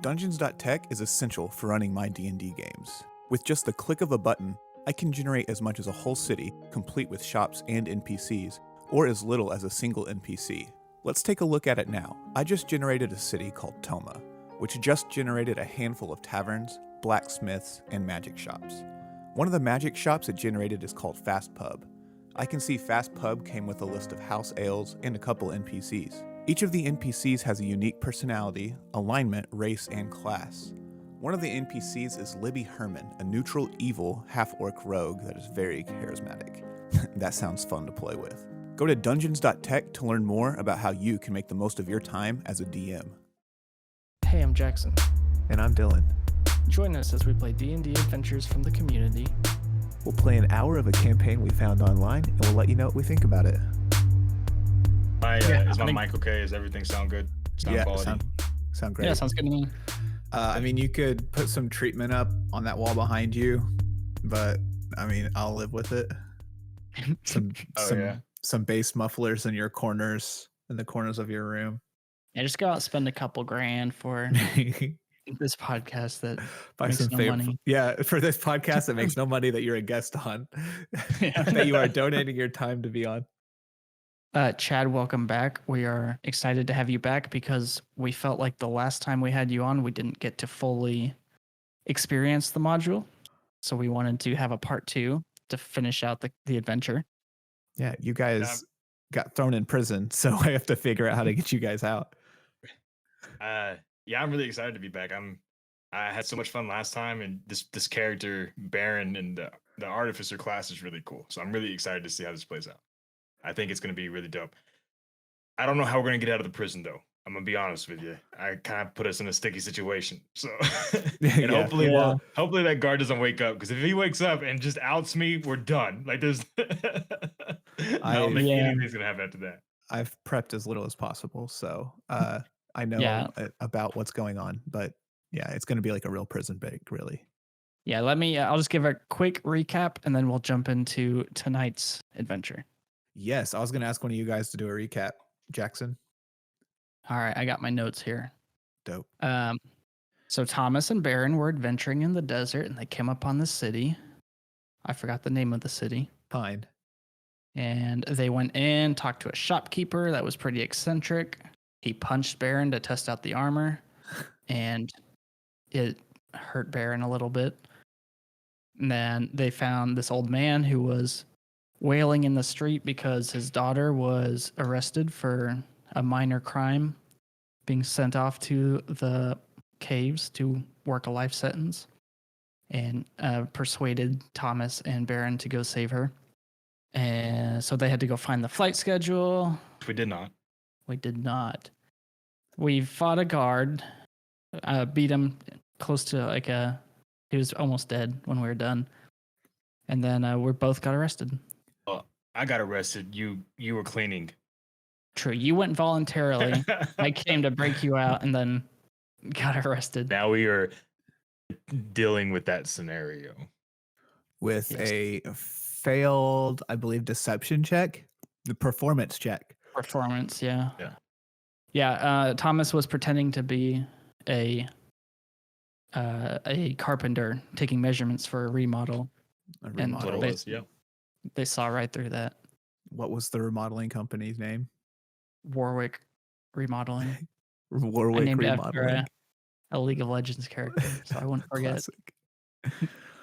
Dungeons.tech is essential for running my D&D games. With just the click of a button, I can generate as much as a whole city, complete with shops and NPCs, or as little as a single NPC. Let's take a look at it now. I just generated a city called Toma, which just generated a handful of taverns, blacksmiths, and magic shops. One of the magic shops it generated is called Fast Pub. I can see Fast Pub came with a list of house ales and a couple NPCs. Each of the NPCs has a unique personality, alignment, race, and class. One of the NPCs is Libby Herman, a neutral, evil, half-orc rogue that is very charismatic. That sounds fun to play with. Go to dungeons.tech to learn more about how you can make the most of your time as a DM. Hey, I'm Jackson. And I'm Dylan. Join us as we play D&D adventures from the community. We'll play an hour of a campaign we found online, and we'll let you know what we think about it. Is my mic okay? Does everything sound good? Sound quality? Sound great. Yeah, sounds good to me. I mean, you could put some treatment up on that wall behind you, but I mean, I'll live with it. Some bass mufflers in your corners, in the corners of your room. Yeah, just go out and spend a couple grand for this podcast that Buy makes some no money. Yeah, for this podcast that makes no money that you're a guest on, that you are donating your time to be on. Chad, welcome back. We are excited to have you back because we felt like the last time we had you on, we didn't get to fully experience the module. So we wanted to have a part 2 to finish out the adventure. Yeah, you guys got thrown in prison, so I have to figure out how to get you guys out. I'm really excited to be back. I had so much fun last time, and this character Baron and the artificer class is really cool. So I'm really excited to see how this plays out. I think it's going to be really dope. I don't know how we're going to get out of the prison, though. I'm going to be honest with you. I kind of put us in a sticky situation. So, and hopefully that guard doesn't wake up, because if he wakes up and just outs me, we're done. Like, there's I don't think anything's going to happen after that. I've prepped as little as possible, so I know about what's going on. But yeah, it's going to be like a real prison break, really. Yeah, I'll just give a quick recap, and then we'll jump into tonight's adventure. Yes, I was going to ask one of you guys to do a recap. Jackson? All right, I got my notes here. Dope. So Thomas and Baron were adventuring in the desert, and they came upon the city. I forgot the name of the city. Pine. And they went in, talked to a shopkeeper that was pretty eccentric. He punched Baron to test out the armor, and it hurt Baron a little bit. And then they found this old man who was wailing in the street because his daughter was arrested for a minor crime, being sent off to the caves to work a life sentence, and persuaded Thomas and Baron to go save her. And so they had to go find the flight schedule. We did not. We fought a guard, beat him close to he was almost dead when we were done. And then we both got arrested. I got arrested. You were cleaning. True. You went voluntarily. I came to break you out and then got arrested. Now we are dealing with that scenario. With a failed, I believe, deception check. The performance check. Performance, yeah. Yeah, Thomas was pretending to be a carpenter taking measurements for a remodel. They saw right through that. What was the remodeling company's name? Warwick Remodeling. Warwick named Remodeling. After a League of Legends character, so I wouldn't forget.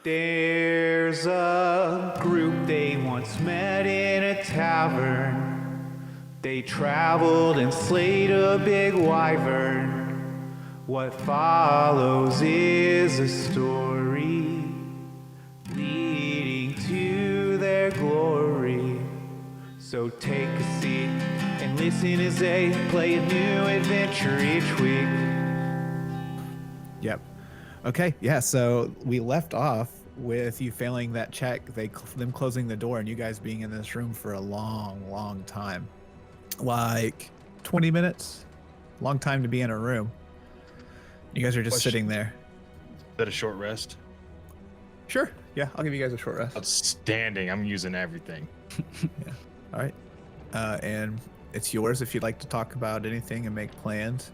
There's a group they once met in a tavern. They traveled and slayed a big wyvern. What follows is a story leading to their glory. So take a seat and listen as they play a new adventure each week. Yep. Okay, yeah, so we left off with you failing that check, them closing the door, and you guys being in this room for a long, long time. Like 20 minutes? Long time to be in a room. You guys are just sitting there. Is that a short rest? Sure. Yeah, I'll give you guys a short rest. Outstanding. I'm using everything. Yeah. All right. And it's yours if you'd like to talk about anything and make plans.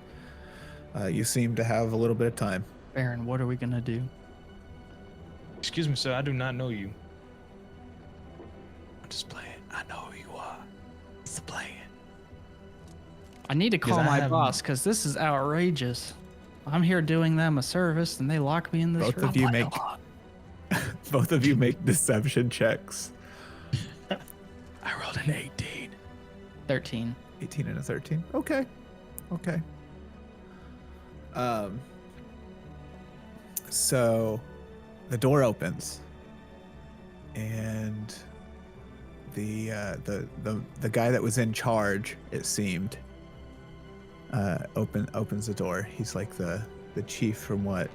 You seem to have a little bit of time. Baron, what are we gonna do? Excuse me, sir. I do not know you. I'm just playing. I know who you are. It's the plan. I need to call I my have- boss because this is outrageous. I'm here doing them a service and they lock me in this Both room. of you make both of you make deception checks. I rolled an 18. 13. 18 and a 13. Okay. Okay. So the door opens and the guy that was in charge, it seemed, opens the door. He's like the chief from what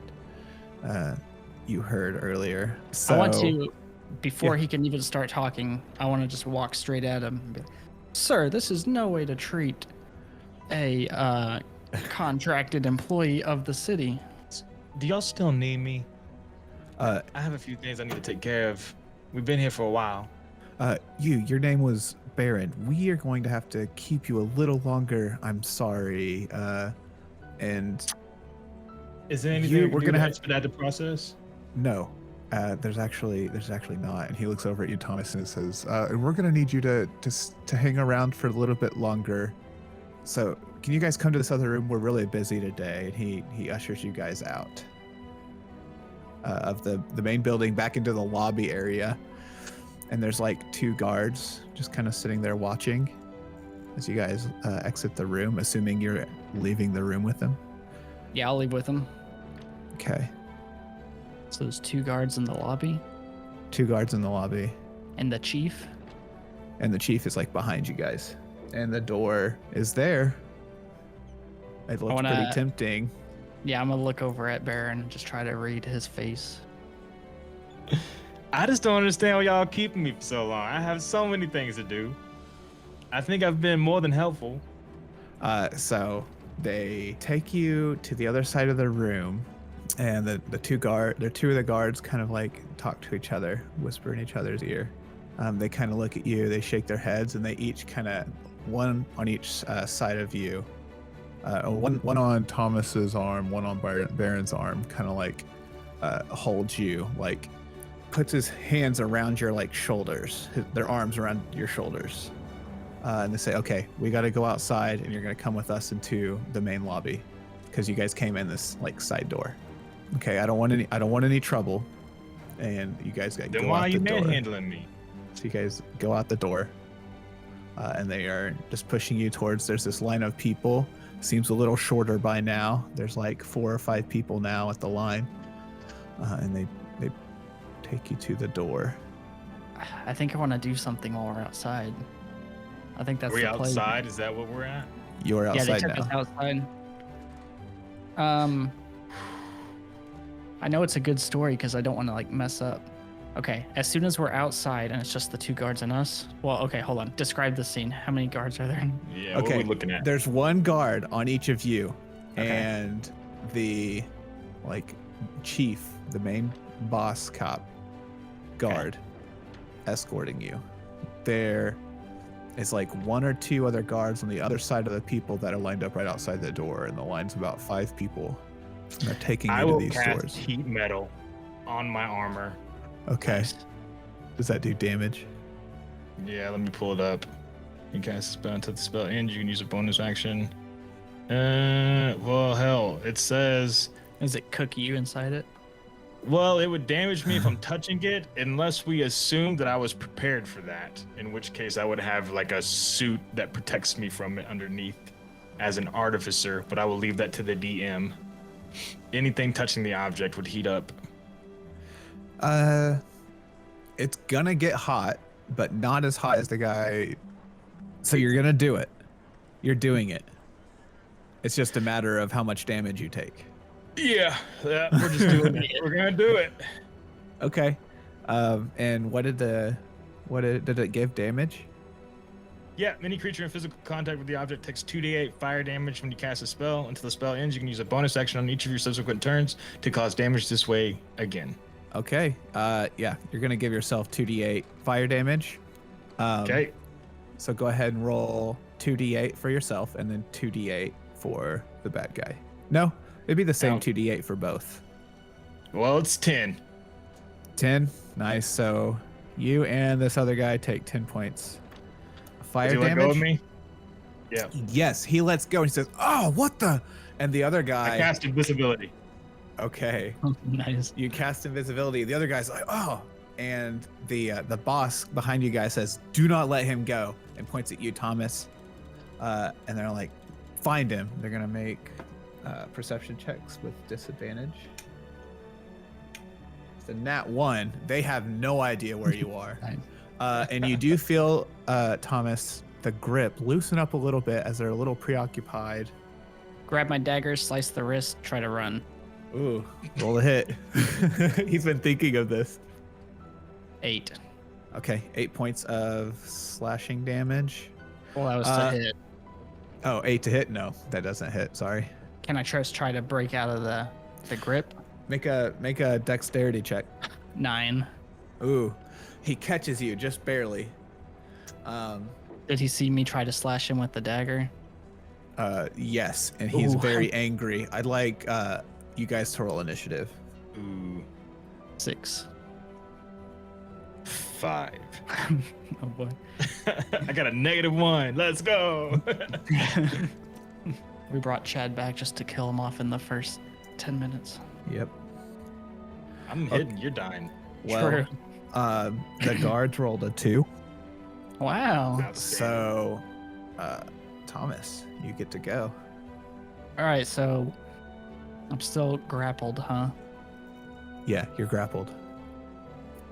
you heard earlier. So I want to, before Yeah. he can even start talking, I want to just walk straight at him and be like, sir, this is no way to treat a contracted employee of the city. Do y'all still need me? uh I have a few things I need to take care of. We've been here for a while. your name was Baron. We are going to have to keep you a little longer. I'm sorry. And Is there anything You- we can we're do gonna to have- expedite the process? no, there's actually not. And he looks over at you, Thomas, and says, "We're gonna need you to hang around for a little bit longer. So can you guys come to this other room? We're really busy today." And he ushers you guys out of the main building back into the lobby area. And there's like 2 guards just kind of sitting there watching as you guys exit the room, assuming you're leaving the room with them. Yeah, I'll leave with him. Okay. So there's 2 guards in the lobby 2 guards in the lobby. and the chief. And the chief is like behind you guys. And the door is there. It looks wanna- pretty tempting. Yeah, I'm gonna look over at Baron and just try to read his face. I just don't understand why y'all keeping me for so long. I have so many things to do. I think I've been more than helpful. So they take you to the other side of the room, and the 2 of the guards kind of like talk to each other, whisper in each other's ear. They kind of look at you, they shake their heads, and they each kind of, one on each side of you, one on Thomas's arm, one on Baron's arm, kind of like holds you, like puts his hands around your like shoulders, their arms around your shoulders. And they say, "Okay, we got to go outside, and you're gonna come with us into the main lobby, because you guys came in this like side door. Okay, I don't want any trouble, and you guys got to Then go why out are the you door." manhandling me? So you guys go out the door, and they are just pushing you towards. There's this line of people. Seems a little shorter by now. There's like 4 or 5 people now at the line, and they take you to the door. I think I want to do something while we're outside. I think that's Are we the play. outside? Is that what we're at? You're Yeah, they outside took us now. outside. I know it's a good story because I don't want to like mess up. Okay, as soon as we're outside and it's just the 2 guards and us. Well, okay, hold on. Describe the scene. How many guards are there? Yeah, what are Okay, we looking at? there's 1 guard on each of you, Okay. and the like chief, the main boss cop guard, escorting you. There is like 1 or 2 other guards on the other side of the people that are lined up right outside the door, and the line's about 5 people. And they're taking I you to will these cast doors. heat metal on my armor. Okay. Does that do damage? Yeah, let me pull it up. You cast a spell until the spell ends. You can use a bonus action. Well, hell, it says, Is it cook you inside it? well, it would damage me if I'm touching it, unless we assume that I was prepared for that. In which case, I would have like a suit that protects me from it underneath as an artificer, but I will leave that to the DM. Anything touching the object would heat up. It's gonna get hot, but not as hot as the guy. So you're gonna do it. You're doing it. It's just a matter of how much damage you take. Yeah, we're just doing it. We're gonna do it. Okay. And what did it give damage? Yeah, any creature in physical contact with the object takes 2d8 fire damage when you cast a spell. Until the spell ends, you can use a bonus action on each of your subsequent turns to cause damage this way again. Okay. Yeah, you're gonna give yourself 2d8 fire damage. Okay. So go ahead and roll 2d8 for yourself, and then 2d8 for the bad guy. No, it'd be the same Oh. 2d8 for both. Well, it's 10. 10. Nice. So you and this other guy take 10 points. Fire Does he let damage. go of me? Yeah. Yes, he lets go and he says, "Oh, what the?" And the other I guy. cast invisibility. Okay. Nice. You cast invisibility. The other guy's like, "Oh," and the boss behind you guy says, "Do not let him go," and points at you, Thomas. And they're like, "Find him." They're gonna make perception checks with disadvantage. It's a nat 1. They have no idea where you are. Nice. And you do feel, Thomas, the grip loosen up a little bit as they're a little preoccupied. Grab my dagger, slice the wrist, try to run. Ooh, roll a hit. He's been thinking of this. 8. Okay, 8 points of slashing damage. Well, that was to hit. Oh, 8 to hit? No, that doesn't hit. Sorry. Can I try to break out of the grip? Make a dexterity check. 9. Ooh, he catches you just barely. Did he see me try to slash him with the dagger? Yes, and he's Ooh. very angry. I'd like you guys to roll initiative. Ooh, 6. 5. Oh boy. I got a -1. Let's go. We brought Chad back just to kill him off in the first 10 minutes. Yep. I'm hitting. You're dying. Well, True. the guards rolled a 2. Wow. Outstanding. So, Thomas, you get to go. All right, so I'm still grappled, huh? Yeah, you're grappled.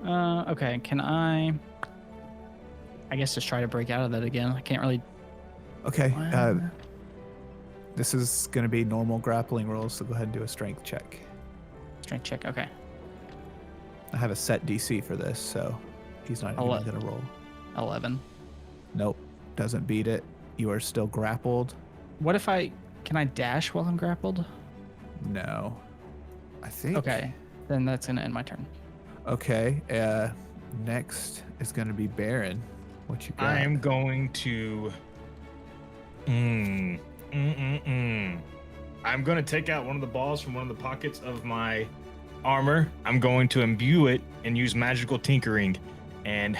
Okay, can I guess just try to break out of that again. I can't really. Okay. What? This is going to be normal grappling rolls, so go ahead and do a strength check. Strength check. Okay. I have a set DC for this, so he's not even going to roll. 11. Nope, doesn't beat it. You are still grappled. What if can I dash while I'm grappled? No. I think. Okay, then that's gonna end my turn. Okay. Next is going to be Baron. What you got? I am going to. I'm going to take out one of the balls from one of the pockets of my armor. I'm going to imbue it and use magical tinkering, and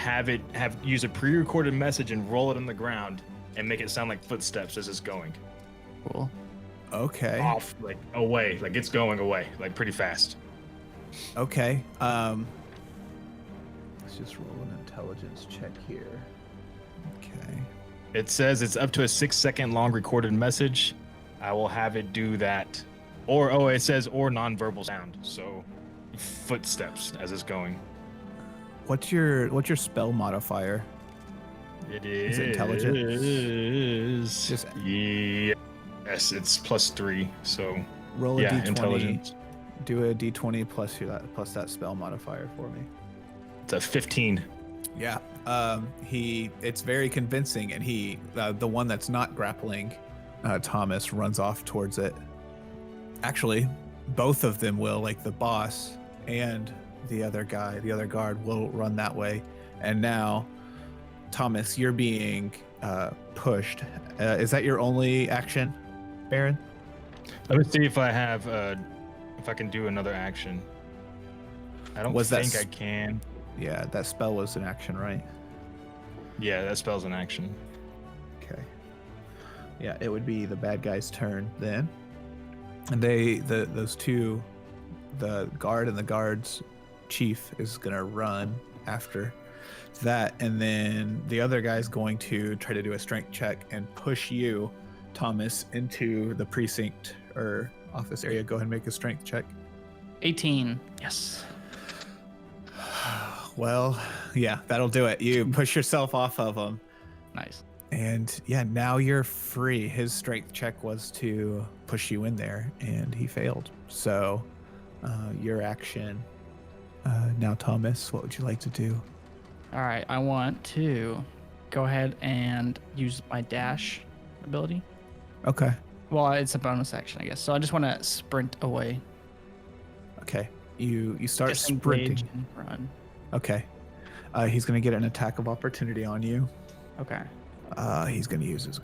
use a pre-recorded message and roll it on the ground and make it sound like footsteps as it's going Cool. Okay. off, like away, like it's going away, like pretty fast. Okay. Let's just roll an intelligence check here. Okay. It says it's up to a 6-second long recorded message. I will have it do that, or it says or nonverbal sound, so footsteps as it's going. What's your spell modifier? It Is it intelligence? Is Just- yes, it's +3. So Roll a yeah, d20. intelligence. Do a d20 plus that spell modifier for me. It's a 15. Yeah. It's very convincing, and the one that's not grappling, Thomas, runs off towards it. Actually, both of them will, like the boss and the other guard will run that way. And now, Thomas, you're being pushed. Is that your only action, Baron? Let me see if I have if I can do another action. I don't Was that think I can. Yeah, that spell was an action, right? Yeah, that spell's an action. Okay. Yeah, it would be the bad guy's turn then. And those two, the guard and the guard's chief is gonna run after that, and then the other guy's going to try to do a strength check and push you, Thomas, into the precinct or office area. Go ahead and make a strength check. 18. Yes. Well, yeah, that'll do it. You push yourself off of him. Nice. And yeah, now you're free. His strength check was to push you in there, and he failed. So, your action. Now, Thomas, what would you like to do? All right, I want to go ahead and use my dash ability. Okay. Well, it's a bonus action, I guess. So I just want to sprint away. Okay. You start Disengage sprinting. and run. Okay. He's gonna get an attack of opportunity on you. Okay. He's gonna use his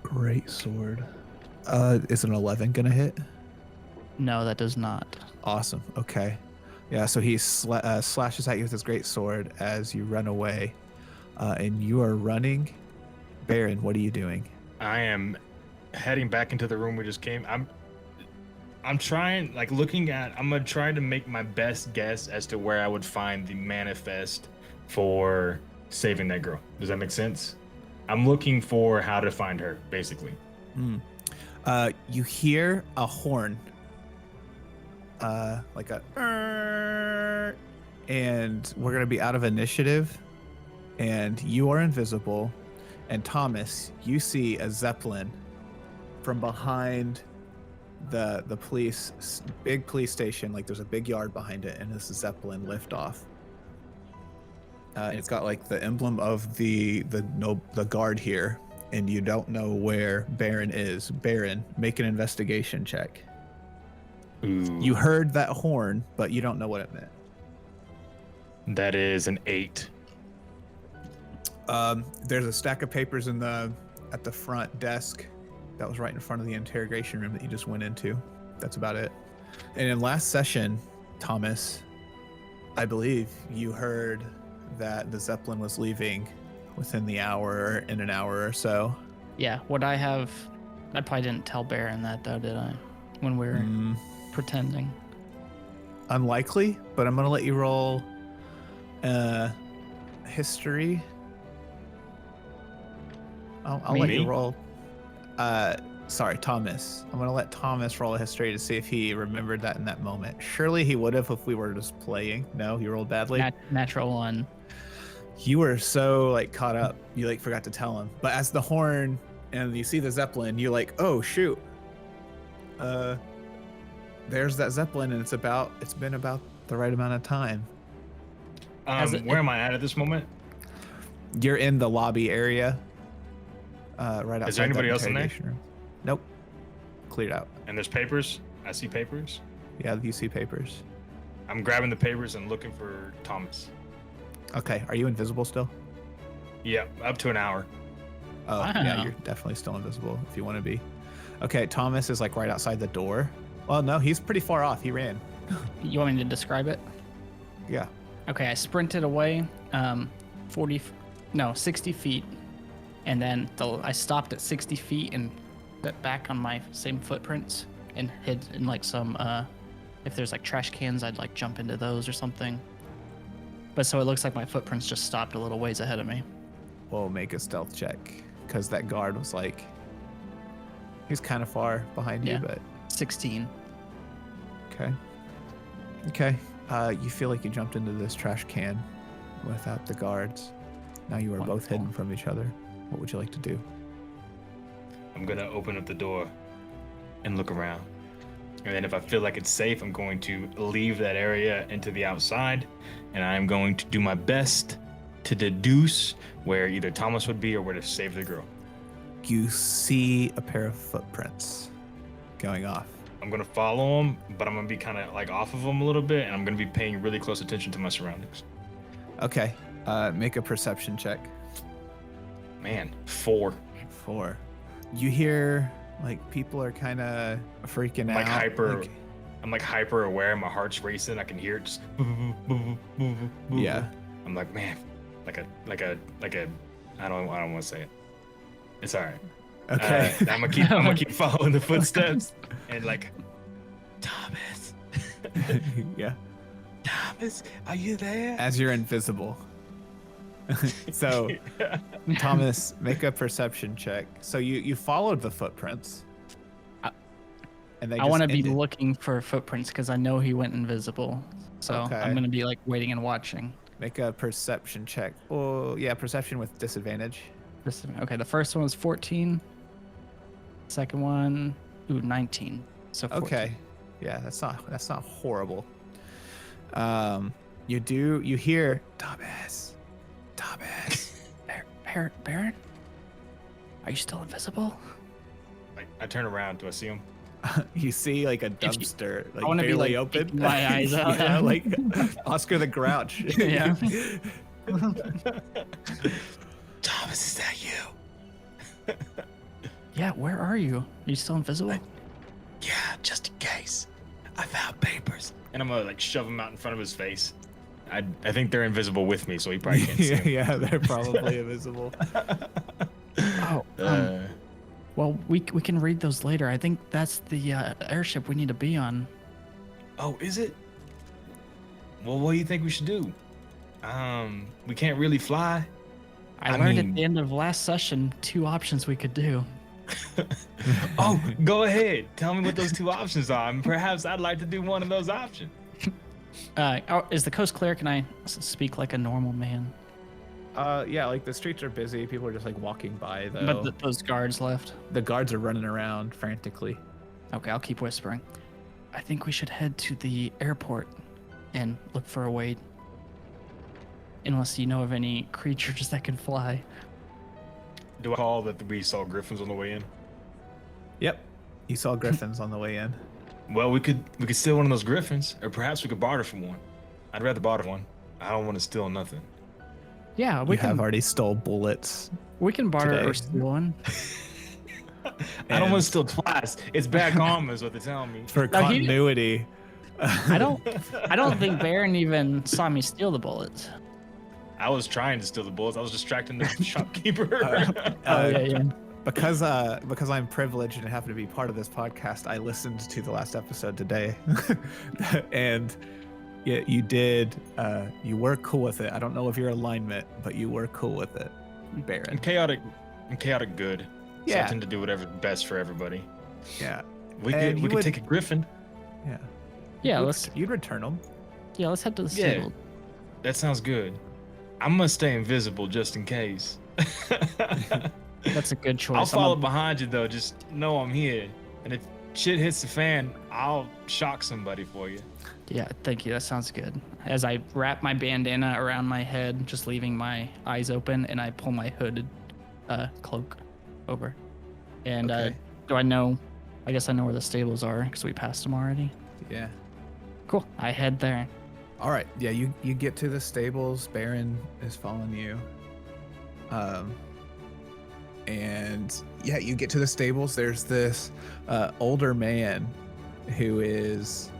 great sword. Is an 11 gonna hit? No, that does not. Awesome. Okay. Yeah. So he slashes at you with his great sword as you run away, and you are running. Baron, what are you doing? I am heading back into the room we just came. I'm trying, like, looking at. I'm gonna try to make my best guess as to where I would find the manifest for saving that girl. Does that make sense? I'm looking for how to find her, basically. You hear a horn, like a, and we're gonna be out of initiative, and you are invisible, and Thomas, you see a Zeppelin from behind the big police station. Like there's a big yard behind it, and this Zeppelin lift off. It's got like the emblem of the guard here, and you don't know where Baron is. Baron, make an investigation check. Ooh, You heard that horn, but you don't know what it meant. that is an 8. There's a stack of papers at the front desk that was right in front of the interrogation room that you just went into. That's about it. And in last session, Thomas, I believe you heard that the Zeppelin was leaving within the hour, in an hour or so. Yeah, what I probably didn't tell Baron that though, did I? When we were pretending. Unlikely, but I'm gonna let you roll history. I'll let you roll. Sorry, Thomas. I'm gonna let Thomas roll a history to see if he remembered that in that moment. Surely he would have if we were just playing. No, you rolled badly. Natural 1. You were so like caught up, you like forgot to tell him. But as the horn and you see the Zeppelin, you're like, oh shoot. There's that Zeppelin, and it's been about the right amount of time. Where am I at this moment? You're in the lobby area. Right outside. Is there anybody that else in there? interrogation room. Nope. Cleared out. And there's papers. I see papers. Yeah, you see papers. I'm grabbing the papers and looking for Thomas. Okay, are you invisible still? Yeah, up to an hour. Oh, yeah, Wow. you're definitely still invisible if you want to be. Okay, Thomas is like right outside the door. Well, no, he's pretty far off. He ran. You want me to describe it? Yeah. Okay, I sprinted away 60 feet. And then I stopped at 60 feet and got back on my same footprints and hid in like some, if there's like trash cans, I'd like jump into those or something. But so it looks like my footprints just stopped a little ways ahead of me. We'll make a stealth check because that guard was like, he's kind of far behind Yeah. you, but 16. okay. Okay. You feel like you jumped into this trash can without the guards. Now you are both Wonderful. hidden from each other. What would you like to do? I'm gonna open up the door and look around. And then if I feel like it's safe, I'm going to leave that area into the outside, and I'm going to do my best to deduce where either Thomas would be or where to save the girl. You see a pair of footprints going off. I'm gonna follow them, but I'm gonna be kind of like off of them a little bit, and I'm gonna be paying really close attention to my surroundings. Okay. Make a perception check. Man, 4. 4. You hear like people are kind of freaking Like out. hyper. I'm like hyper aware. My heart's racing. I can hear it just. Yeah. I'm like, man, like a. I don't want to say it. It's all right. Okay. I'm gonna keep following the footsteps and like, Thomas. Yeah. Thomas, are you there? As you're invisible. So, Thomas, make a perception check. So you followed the footprints. And they I want to be ended. looking for footprints because I know he went invisible. So Okay. I'm going to be like waiting and watching. Make a perception check. Oh, yeah, perception with disadvantage. Okay, the first one was 14. Second one, 19. So 14. Okay. Yeah, that's not horrible. You hear Thomas. Baron? Are you still invisible? Like, I turn around. Do I see him? You see like a If you- dumpster I like wanna be, barely like, open. peeking my eyes out. Yeah, like Oscar the Grouch. Yeah. Thomas, is that you? Yeah, where are you? Are you still invisible? Yeah, just in case. I found papers. And I'm gonna like shove them out in front of his face. I think they're invisible with me, so he probably can't see 'em. Yeah, they're probably invisible. Oh, well, we can read those later. I think that's the airship we need to be on. Oh, is it? Well, what do you think we should do? We can't really fly. I I learned at mean- the end of last session 2 options we could do. Oh, go ahead. Tell me what those 2 options are, and perhaps I'd like to do one of those options. Is the coast clear? Can I speak like a normal man? Yeah, like the streets are busy. People are just like walking by though. But those guards left. The guards are running around frantically. Okay, I'll keep whispering. I think we should head to the airport and look for a way. Unless you know of any creatures that can fly. Do I call that we saw griffins on the way in? Yep. You saw griffins on the way in. Well, we could steal one of those griffins, or perhaps we could barter for one. I'd rather barter one. I don't want to steal nothing. Yeah, We have already stole bullets. we can barter today. or steal one. I don't want And- to steal twice. It's bad karma, is what they're telling me. For No, he- continuity. I don't think Baron even saw me steal the bullets. I was trying to steal the bullets. I was distracting the shopkeeper. Yeah. Because I'm privileged and happen to be part of this podcast, I listened to the last episode today, and yeah, you did. You were cool with it. I don't know if your alignment, but you were cool with it, Baron. I'm chaotic good. So I Yeah. tend to do whatever's best for everybody. Yeah, We And could you would- take a griffin. yeah. Yeah, let's You'd return them. let's head to the Yeah. stable. That sounds good. I'm gonna stay invisible just in case. That's a good choice. I'll I'm follow a- behind you though. Just know I'm here. And if shit hits the fan, I'll shock somebody for you. Yeah, thank you. That sounds good. As I wrap my bandana around my head, just leaving my eyes open, and I pull my hooded cloak over. And Okay. do I know? I guess I know where the stables are because we passed them already. Yeah. Cool. I head there. All right. Yeah, you get to the stables. Baron is following you. And yeah, you get to the stables. There's this older man who is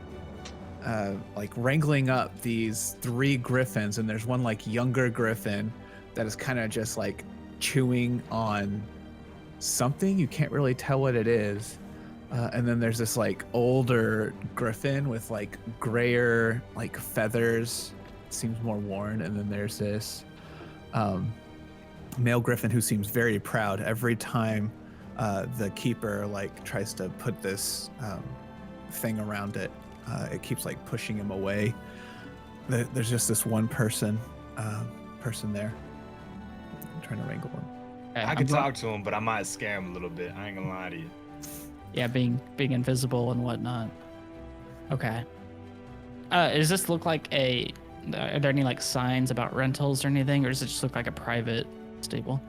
like wrangling up these 3 griffins, and there's one like younger griffin that is kind of just like chewing on something. You can't really tell what it is. And then there's this like older griffin with like grayer like feathers, seems more worn. And then there's this male griffin who seems very proud every time the keeper like tries to put this thing around it. It keeps like pushing him away. There's just this one person there. I'm trying to wrangle him. Okay, I I'm could go- talk to him, but I might scare him a little bit. I ain't gonna lie to you. Yeah, being invisible and whatnot. Okay. Does this look like a? Are there any like signs about rentals or anything, or does it just look like a private stable?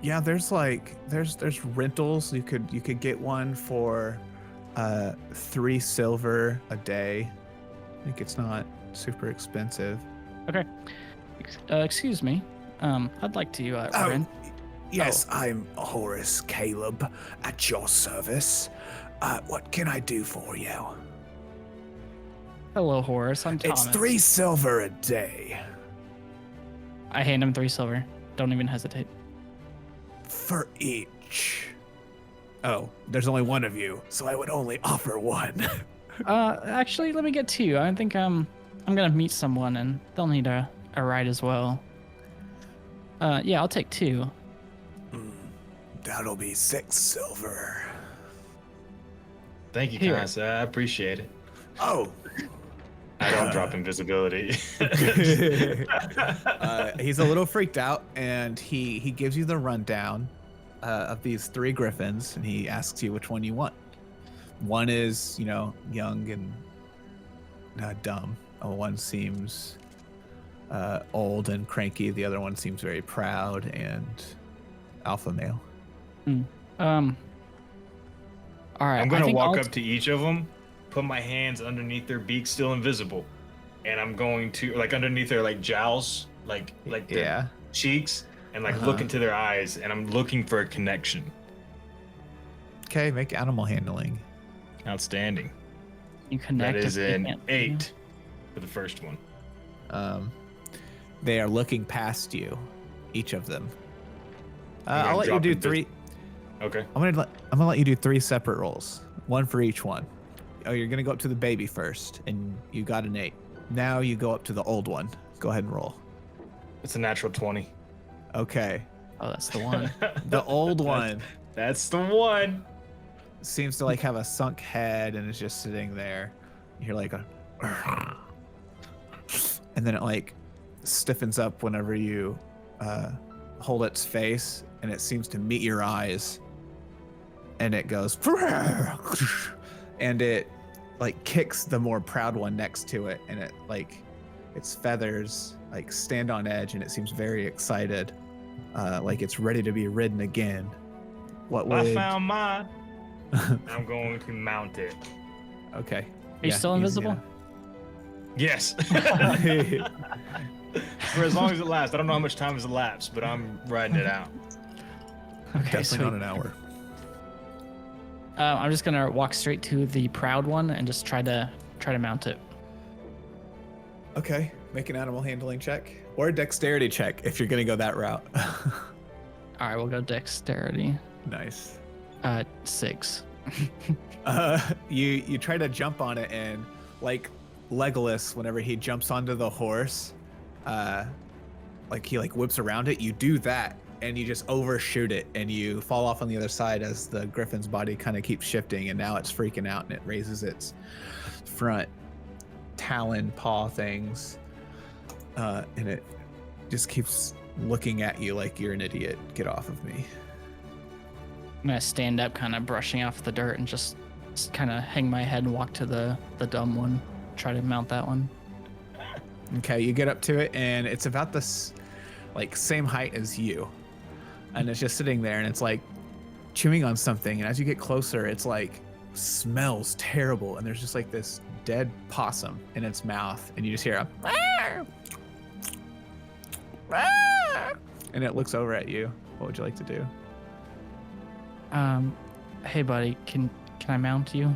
Yeah, there's rentals. You could get one for 3 silver a day. I think it's not super expensive. Okay. Excuse me. I'd like to rent. Yes, I'm Horace Caleb at your service. What can I do for you? Hello, Horace. I'm Thomas. It's 3 silver a day I hand him 3 silver. Don't even hesitate. for each. Oh, there's only one of you, so I would only offer 1. Actually, let me get 2. I think I'm gonna meet someone and they'll need a ride as well. Yeah, I'll take 2. That'll be 6 silver. Thank you, Here. kind sir. I appreciate it. Oh, I don't drop invisibility. he's a little freaked out, and he gives you the rundown of these 3 griffins, and he asks you which one you want. One is, young and dumb. One seems old and cranky. The other one seems very proud and alpha male. All right. I'm I gonna think walk I'll up to each of them, put my hands underneath their beaks, still invisible, and I'm going to like underneath their like jowls, like their Yeah. cheeks, and like look into their eyes, and I'm looking for a connection. Okay, make animal handling. Outstanding. You connect. That is if they an can't- 8 for the first one. They are looking past you, each of them. I'm gonna I'll let you drop do in vis- 3. Okay. I'm gonna let you do 3 separate rolls, one for each one. Oh, you're gonna go up to the baby first, and you got an 8. Now you go up to the old one. Go ahead and roll. It's a natural 20. Okay, Oh, that's the one. the old one That's the one. seems to like have a sunk head and is just sitting there. You hear like a, and then it like stiffens up whenever you hold its face, and it seems to meet your eyes, and it goes, and it like kicks the more proud one next to it, and it like its feathers like stand on edge, and it seems very excited, like it's ready to be ridden again. What would I found mine. I'm going to mount it. Okay. Are you still invisible? Yes. For as long as it lasts. I don't know how much time has elapsed, but I'm riding it out. Okay, Definitely sweet. not an hour. I'm just gonna walk straight to the proud one and just try to mount it. Okay, make an animal handling check or a dexterity check if you're gonna go that route. All right, we'll go dexterity. Nice. 6. You try to jump on it, and like Legolas, whenever he jumps onto the horse, like he like whips around it. You do that, and you just overshoot it, and you fall off on the other side as the griffin's body kind of keeps shifting, and now it's freaking out, and it raises its front talon paw things, and it just keeps looking at you like you're an idiot. Get off of me. I'm gonna stand up, kind of brushing off the dirt, and just kind of hang my head and walk to the dumb one. Try to mount that one. Okay, you get up to it, and it's about this like same height as you, and it's just sitting there, and it's like chewing on something, and as you get closer, it's like smells terrible, and there's just like this dead possum in its mouth, and you just hear a "Arr! Arr!" and it looks over at you. What would you like to do? Hey buddy, can I mount you?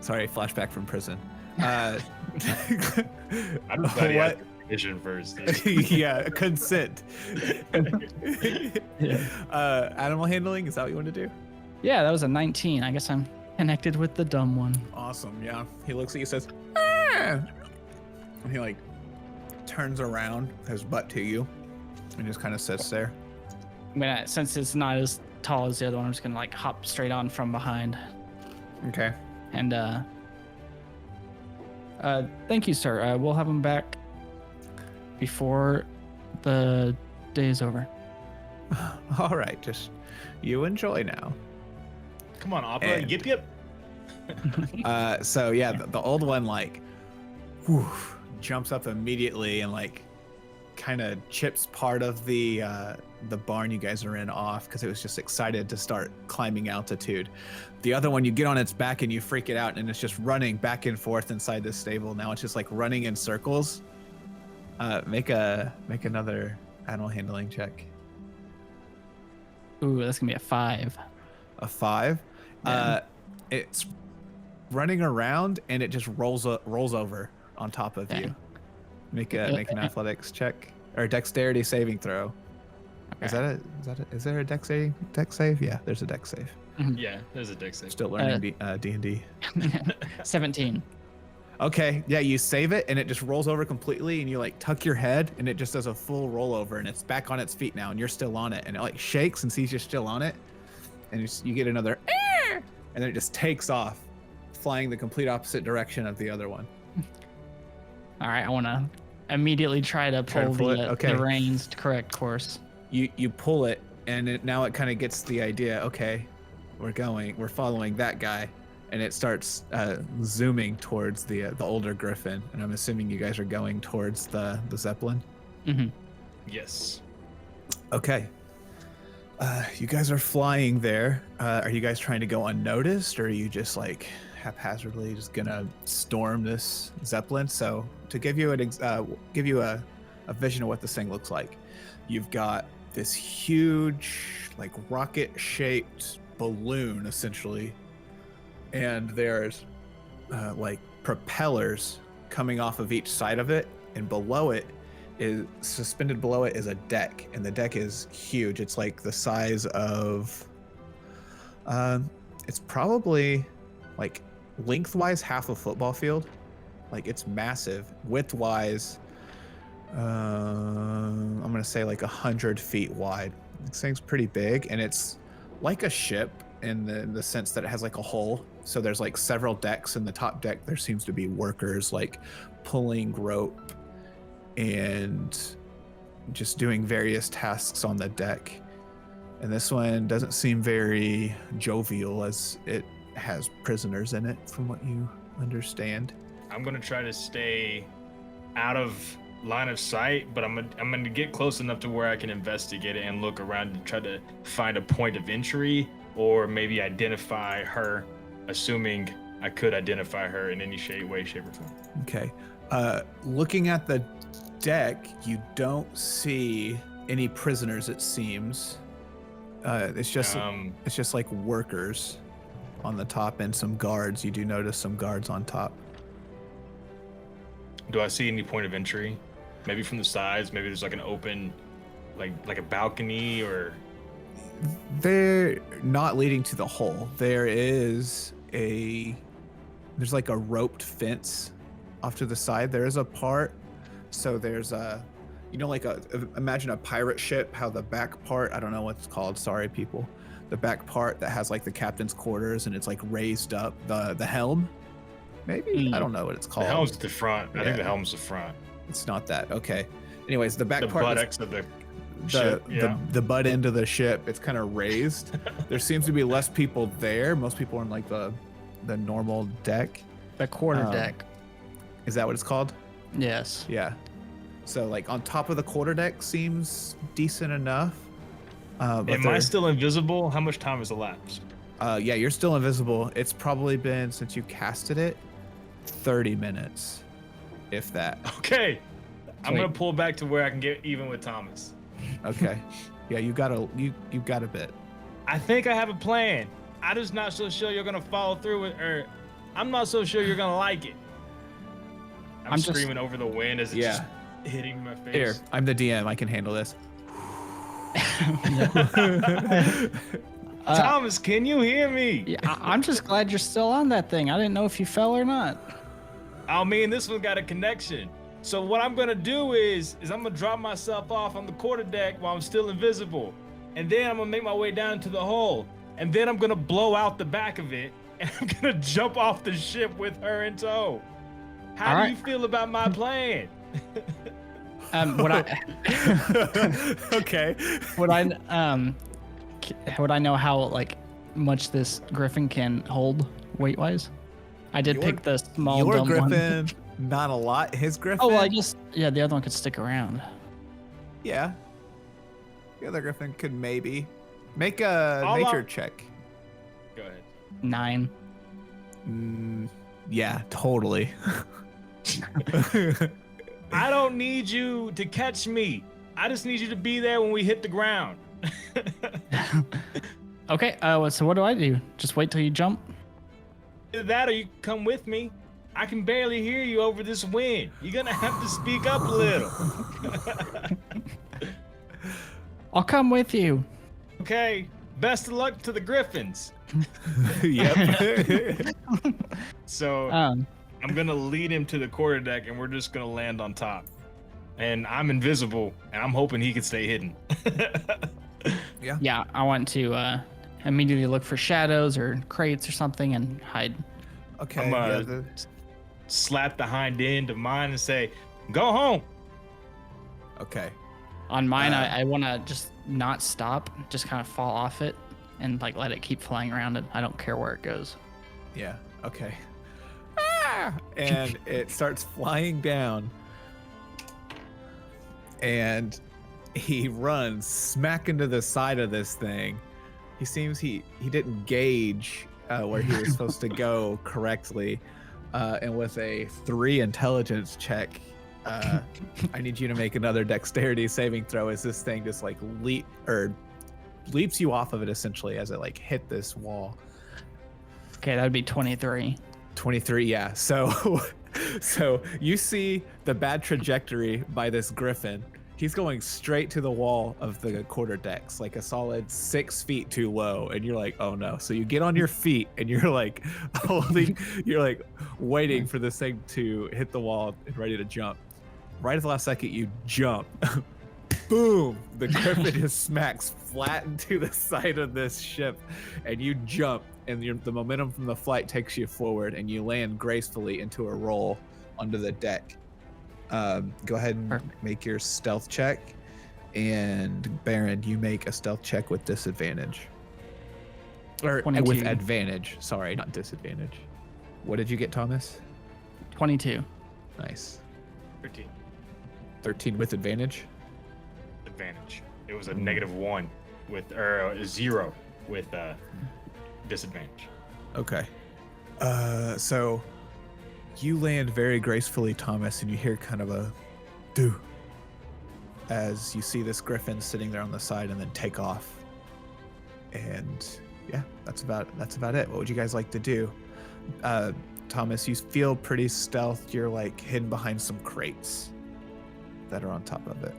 Sorry, flashback from prison. I'm glad you What? had vision first. Dude. Yeah, consent. Yeah. Animal handling, is that what you want to do? Yeah, that was a 19. I guess I'm connected with the dumb one. Awesome, yeah. He looks at you, says, "Ah!" And he like turns around, his butt to you, and just kind of sits there. I'm gonna, since it's not as tall as the other one, I'm just gonna like hop straight on from behind. Okay. And thank you, sir. We'll have him back before the day is over. All right, just you enjoy now. Come on, Opera. And- Yip yip. So yeah, the old one like whew, jumps up immediately and like kind of chips part of the barn you guys are in off because it was just excited to start climbing altitude. The other one, you get on its back and you freak it out, and it's just running back and forth inside the stable. Now it's just like running in circles. Make another animal handling check. Ooh, that's gonna be a 5. A 5. Yeah. It's running around and it just rolls over on top of you. Dang. Make an athletics check or a dexterity saving throw. Okay. Is there a dex save? Yeah, there's a dex save. Yeah, there's a deck save. Still learning D&D. 17. Okay, yeah, you save it and it just rolls over completely, and you like tuck your head and it just does a full rollover, and it's back on its feet now, and you're still on it, and it like shakes and sees you're still on it, and you get another "Arr!" and then it just takes off, flying the complete opposite direction of the other one. All right, I want to immediately try to Try to pull pull it? the Okay. reins to correct course. You pull it, and now it kind of gets the idea. Okay, we're following that guy, and it starts zooming towards the older griffin, and I'm assuming you guys are going towards the Zeppelin. Mm-hmm. Yes. Okay. You guys are flying there. Are you guys trying to go unnoticed, or are you just like haphazardly just gonna storm this Zeppelin? So to give you a vision of what this thing looks like. You've got this huge, like rocket-shaped balloon, essentially, and there's like propellers coming off of each side of it, and below it is suspended below it is a deck, and the deck is huge. It's like the size of it's probably like lengthwise half a football field. Like it's massive. Widthwise I'm gonna say like 100 feet wide. This thing's pretty big, and it's like a ship in the sense that it has like a hull. So there's like several decks. In the top deck there seems to be workers like pulling rope and just doing various tasks on the deck. And this one doesn't seem very jovial, as it has prisoners in it, from what you understand. I'm gonna try to stay out of line of sight, but I'm gonna get close enough to where I can investigate it and look around and try to find a point of entry, or maybe identify her, assuming I could identify her in any way, shape, or form. Okay. Looking at the deck, you don't see any prisoners, it seems. It's just like workers on the top and some guards. You do notice some guards on top. Do I see any point of entry? Maybe from the sides, maybe there's like an open, like a balcony, or... They're not leading to the hole. There's like a roped fence off to the side. There is a part, so there's a, imagine a pirate ship, how the back part, I don't know what it's called, sorry people, the back part that has like the captain's quarters and it's like raised up, the helm, maybe? I don't know what it's called. The helm's the front. Yeah. I think the helm's the front. It's not that. Okay. Anyways, the back The part, buttocks of the ship, yeah. the butt end of the ship, it's kind of raised. There seems to be less people there. Most people are in like the normal deck. The quarter deck. Is that what it's called? Yes. Yeah. So like on top of the quarter deck seems decent enough. Am I still invisible? How much time has elapsed? Yeah, you're still invisible. It's probably been, since you casted it, 30 minutes, if that. Okay. I'm gonna pull back to where I can get even with Thomas. Okay. Yeah, you got a bit. I think I have a plan. I'm just not so sure you're gonna follow through with, or I'm not so sure you're gonna like it. I'm screaming over the wind as it's just hitting my face. Here, I'm the DM. I can handle this. Thomas, can you hear me? Yeah, I'm just glad you're still on that thing. I didn't know if you fell or not. Oh, me and this one got a connection. So what I'm gonna do is I'm gonna drop myself off on the quarterdeck while I'm still invisible, and then I'm gonna make my way down to the hull, and then I'm gonna blow out the back of it, and I'm gonna jump off the ship with her in tow. How do you feel about my plan? Okay. Would I know how like much this griffin can hold weight wise? I did pick the small your dumb griffin, one. not a lot. His griffin. Oh, well, the other one could stick around. Yeah. The other griffin could maybe make a nature check. Go ahead. 9. Yeah, totally. I don't need you to catch me. I just need you to be there when we hit the ground. Okay. So what do I do? Just wait till you jump? Either that or you come with me. I can barely hear you over this wind. You're gonna have to speak up a little. I'll come with you. Okay. Best of luck to the Griffins. Yep. So I'm gonna lead him to the quarterdeck, and we're just gonna land on top. And I'm invisible, and I'm hoping he can stay hidden. Yeah, I want to immediately look for shadows or crates or something and hide. Okay. I'm gonna slap the hind end of mine and say, "Go home." Okay. On mine, I want to just not stop, just kind of fall off it and like let it keep flying around, and I don't care where it goes. Yeah. Okay. And it starts flying down, and he runs smack into the side of this thing. He seems he didn't gauge where he was supposed to go correctly, and with a 3 intelligence check, I need you to make another dexterity saving throw as this thing just like leaps you off of it essentially as it like hit this wall. Okay, that'd be 23. 23, yeah. So you see the bad trajectory by this griffin. He's going straight to the wall of the quarter decks, like a solid 6 feet too low. And you're like, oh no. So you get on your feet and you're like you're like waiting for this thing to hit the wall and ready to jump. Right at the last second, you jump. Boom! The griffin just smacks flat into the side of this ship, and you jump, and the momentum from the flight takes you forward, and you land gracefully into a roll onto the deck. Go ahead and make your stealth check, and Baron, you make a stealth check with disadvantage. Or 22. with advantage. Sorry, not disadvantage. What did you get, Thomas? 22. Nice. 13. 13 with advantage? Advantage. It was a -1 with, or a 0 with disadvantage. Okay. So you land very gracefully, Thomas, and you hear kind of a doo as you see this griffin sitting there on the side and then take off. And yeah, that's about it. What would you guys like to do? Thomas, you feel pretty stealth. You're like hidden behind some crates that are on top of it.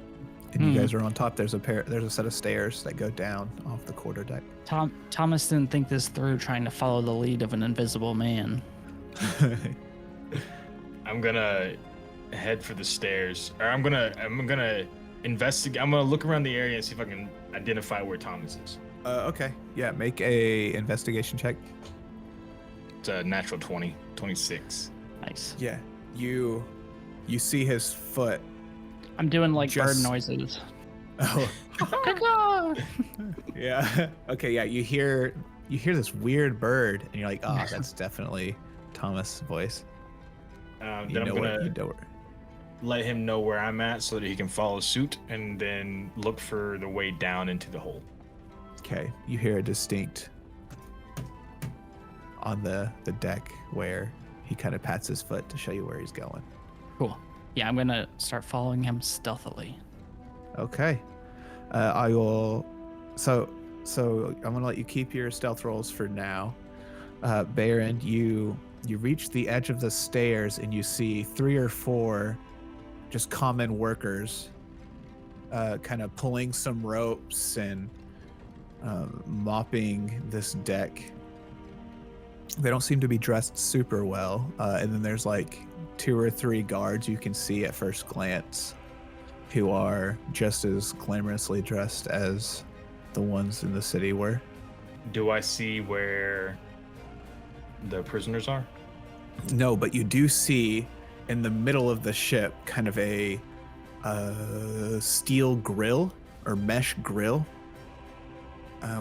And you guys are on top. There's a set of stairs that go down off the quarter deck. Thomas didn't think this through, trying to follow the lead of an invisible man. I'm gonna head for the stairs, or I'm gonna investigate. I'm gonna look around the area and see if I can identify where Thomas is. Okay. Yeah, make a investigation check. It's a natural 20, 26. Nice. Yeah. You see his foot. I'm doing like bird Just- noises. Oh. Yeah. Okay, yeah, you hear this weird bird and you're like, oh, that's definitely Thomas' voice. Then I'm gonna let him know where I'm at so that he can follow suit, and then look for the way down into the hole. Okay, you hear a distinct on the deck where he kind of pats his foot to show you where he's going. Cool. Yeah, I'm gonna start following him stealthily. Okay. I will. So I'm gonna let you keep your stealth rolls for now. Baron, you reach the edge of the stairs and you see 3 or 4 just common workers, kind of pulling some ropes and mopping this deck. They don't seem to be dressed super well, and then there's like 2 or 3 guards you can see at first glance who are just as glamorously dressed as the ones in the city were. Do I see where the prisoners are? No, but you do see in the middle of the ship kind of a steel grill or mesh grill,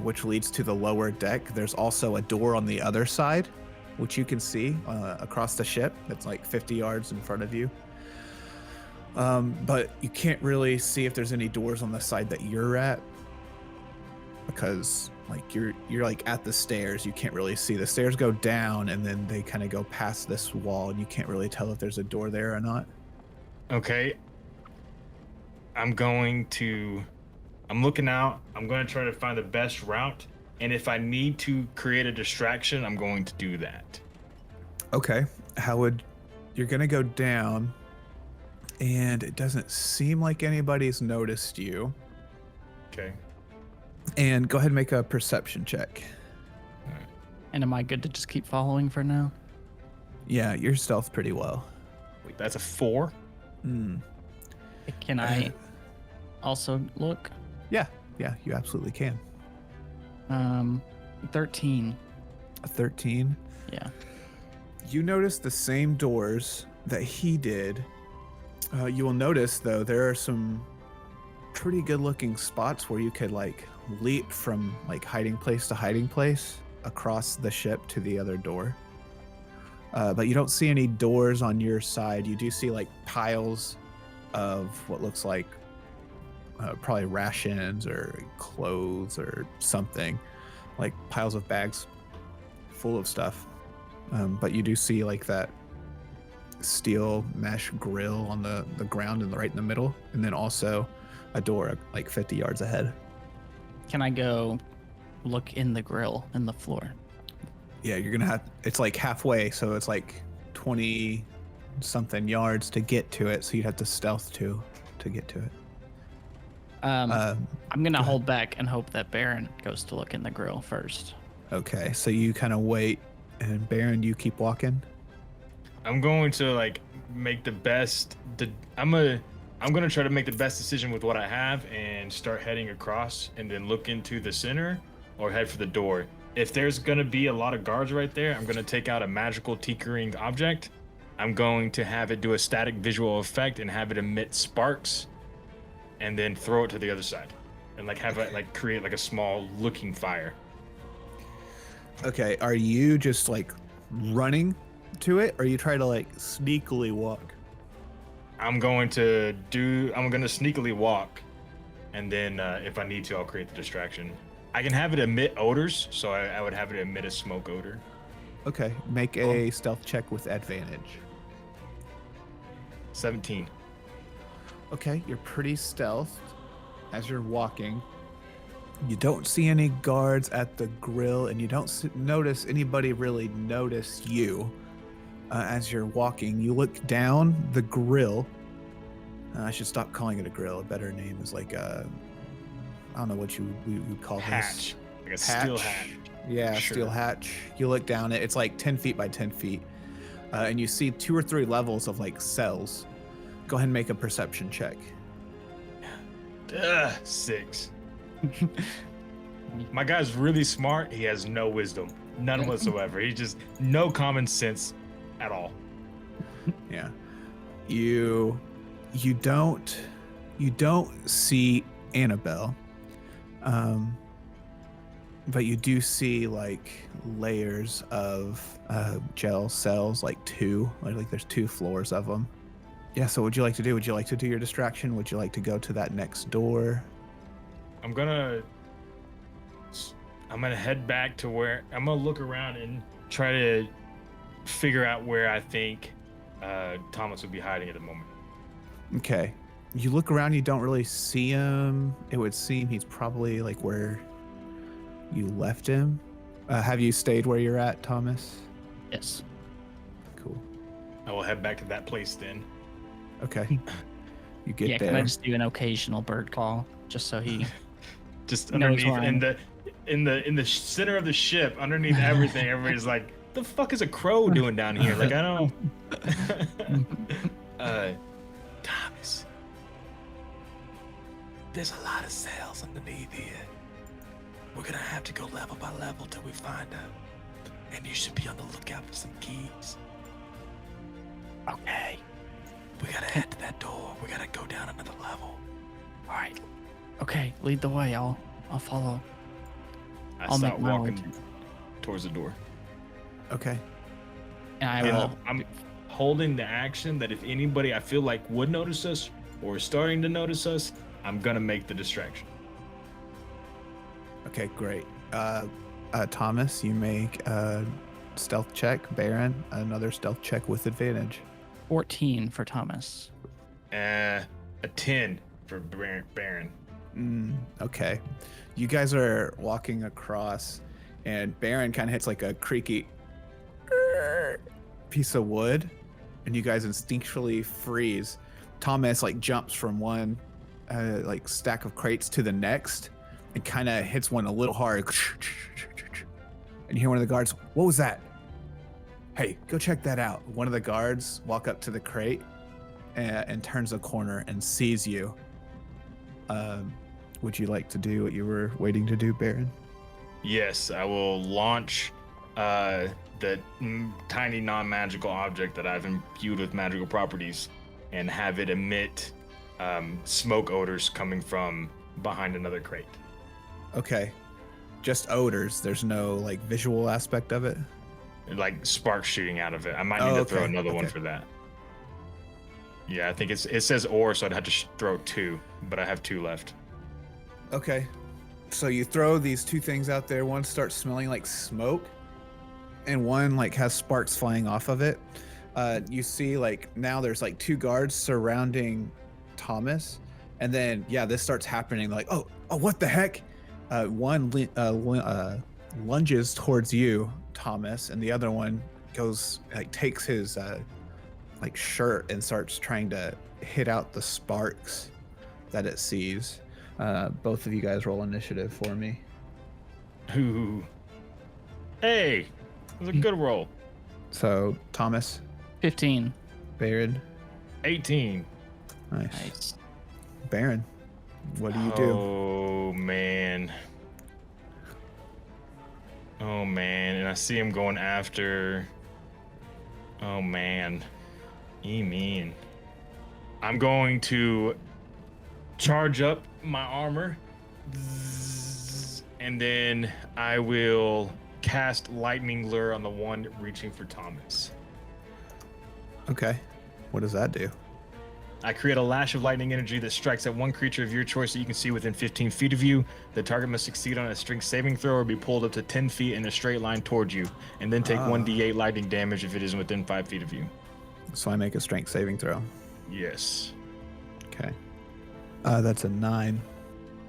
which leads to the lower deck. There's also a door on the other side, which you can see across the ship. That's like 50 yards in front of you. But you can't really see if there's any doors on the side that you're at, because like you're like at the stairs. You can't really see. The stairs go down and then they kind of go past this wall, and you can't really tell if there's a door there or not. Okay. I'm looking out. I'm going to try to find the best route, and if I need to create a distraction, I'm going to do that. Okay. You're gonna go down, and it doesn't seem like anybody's noticed you. Okay. And go ahead and make a perception check. And am I good to just keep following for now? Yeah, you're stealth pretty well. Wait, that's a 4? Can I also look? Yeah, you absolutely can. 13. A 13. Yeah. You notice the same doors that he did. You will notice, though, there are some pretty good-looking spots where you could, like, leap from, like, hiding place to hiding place across the ship to the other door. But you don't see any doors on your side. You do see, like, piles of what looks like probably rations or clothes or something, like piles of bags full of stuff. But you do see like that steel mesh grill on the ground and right in the middle, and then also a door like 50 yards ahead. Can I go look in the grill in the floor? Yeah, you're gonna have. It's like halfway, so it's like 20 something yards to get to it. So you'd have to stealth to get to it. I'm gonna hold back and hope that Baron goes to look in the grill first. Okay, so you kind of wait, and Baron, you keep walking. I'm going to like make the best. I'm gonna try to make the best decision with what I have and start heading across, and then look into the center or head for the door. If there's gonna be a lot of guards right there, I'm gonna take out a magical tinkering object. I'm going to have it do a static visual effect and have it emit sparks, and then throw it to the other side, and like have it like create like a small looking fire. Okay, are you just like running to it, or you try to like sneakily walk? I'm gonna sneakily walk, and then if I need to, I'll create the distraction. I can have it emit odors, so I would have it emit a smoke odor. Okay, make a stealth check with advantage. 17. Okay, you're pretty stealthed as you're walking. You don't see any guards at the grill, and you don't notice anybody really notice you as you're walking. You look down the grill. I should stop calling it a grill. A better name is like I don't know what you would call Hatch. this. Like a steel hatch. Yeah, Sure. steel hatch. You look down it. It's like 10 feet by 10 feet. And you see 2 or 3 levels of like cells. Go ahead and make a perception check. 6. My guy's really smart. He has no wisdom. None whatsoever. He just no common sense at all. Yeah. You don't see Annabelle. But you do see like layers of gel cells, like 2. Like there's 2 floors of them. Yeah, so what would you like to do? Would you like to do your distraction? Would you like to go to that next door? I'm gonna head back to where I'm gonna look around and try to figure out where I think Thomas would be hiding at the moment. Okay. You look around, you don't really see him. It would seem he's probably like where you left him. Have you stayed where you're at, Thomas? Yes. Cool. I will head back to that place then. Okay. You get Yeah, there. can I just do an occasional bird call just so he Just knows underneath where I'm- in the center of the ship, underneath everything, everybody's like, the fuck is a crow doing down here? Like, I don't Thomas, there's a lot of cells underneath here. We're gonna have to go level by level till we find out. And you should be on the lookout for some keys. Okay. We gotta head to that door. We gotta go down another level. All right. Okay, lead the way. I'll follow. I I'll start make my way walking towards the door. Okay. And I And will. I'm holding the action that if anybody I feel like would notice us or is starting to notice us, I'm gonna make the distraction. Okay, great. Thomas, you make a stealth check. Baron, another stealth check with advantage. 14 for Thomas. A 10 for Baron. Okay. You guys are walking across, and Baron kind of hits like a creaky piece of wood, and you guys instinctually freeze. Thomas like jumps from one like stack of crates to the next, and kind of hits one a little hard. And you hear one of the guards, "What was that? Hey, go check that out." One of the guards walk up to the crate and turns a corner and sees you. Would you like to do what you were waiting to do, Baron? Yes, I will launch the tiny non-magical object that I've imbued with magical properties and have it emit smoke odors coming from behind another crate. Okay. Just odors. There's no like visual aspect of it. Like sparks shooting out of it. I might need to throw okay, another one okay. for that. Yeah, I think it says ore, so I'd have to throw 2, but I have 2 left. Okay. So you throw these 2 things out there. One starts smelling like smoke, and one like has sparks flying off of it. You see, like, now there's like 2 guards surrounding Thomas, and then this starts happening. Like, oh, what the heck? One lunges towards you, Thomas, and the other one goes takes his shirt and starts trying to hit out the sparks that it sees. Both of you guys roll initiative for me. Ooh. Hey, it was a good roll. So Thomas, 15. Baron, 18. nice. Baron, what do you do? Oh man. And I see him going after. Oh man. You mean? I'm going to charge up my armor, and then I will cast Lightning Lure on the one reaching for Thomas. Okay, what does that do? I create a lash of lightning energy that strikes at one creature of your choice that you can see within 15 feet of you. The target must succeed on a strength saving throw or be pulled up to 10 feet in a straight line towards you, and then take 1d8 lightning damage if it is within 5 feet of you. So I make a strength saving throw. Yes. Okay. That's a 9.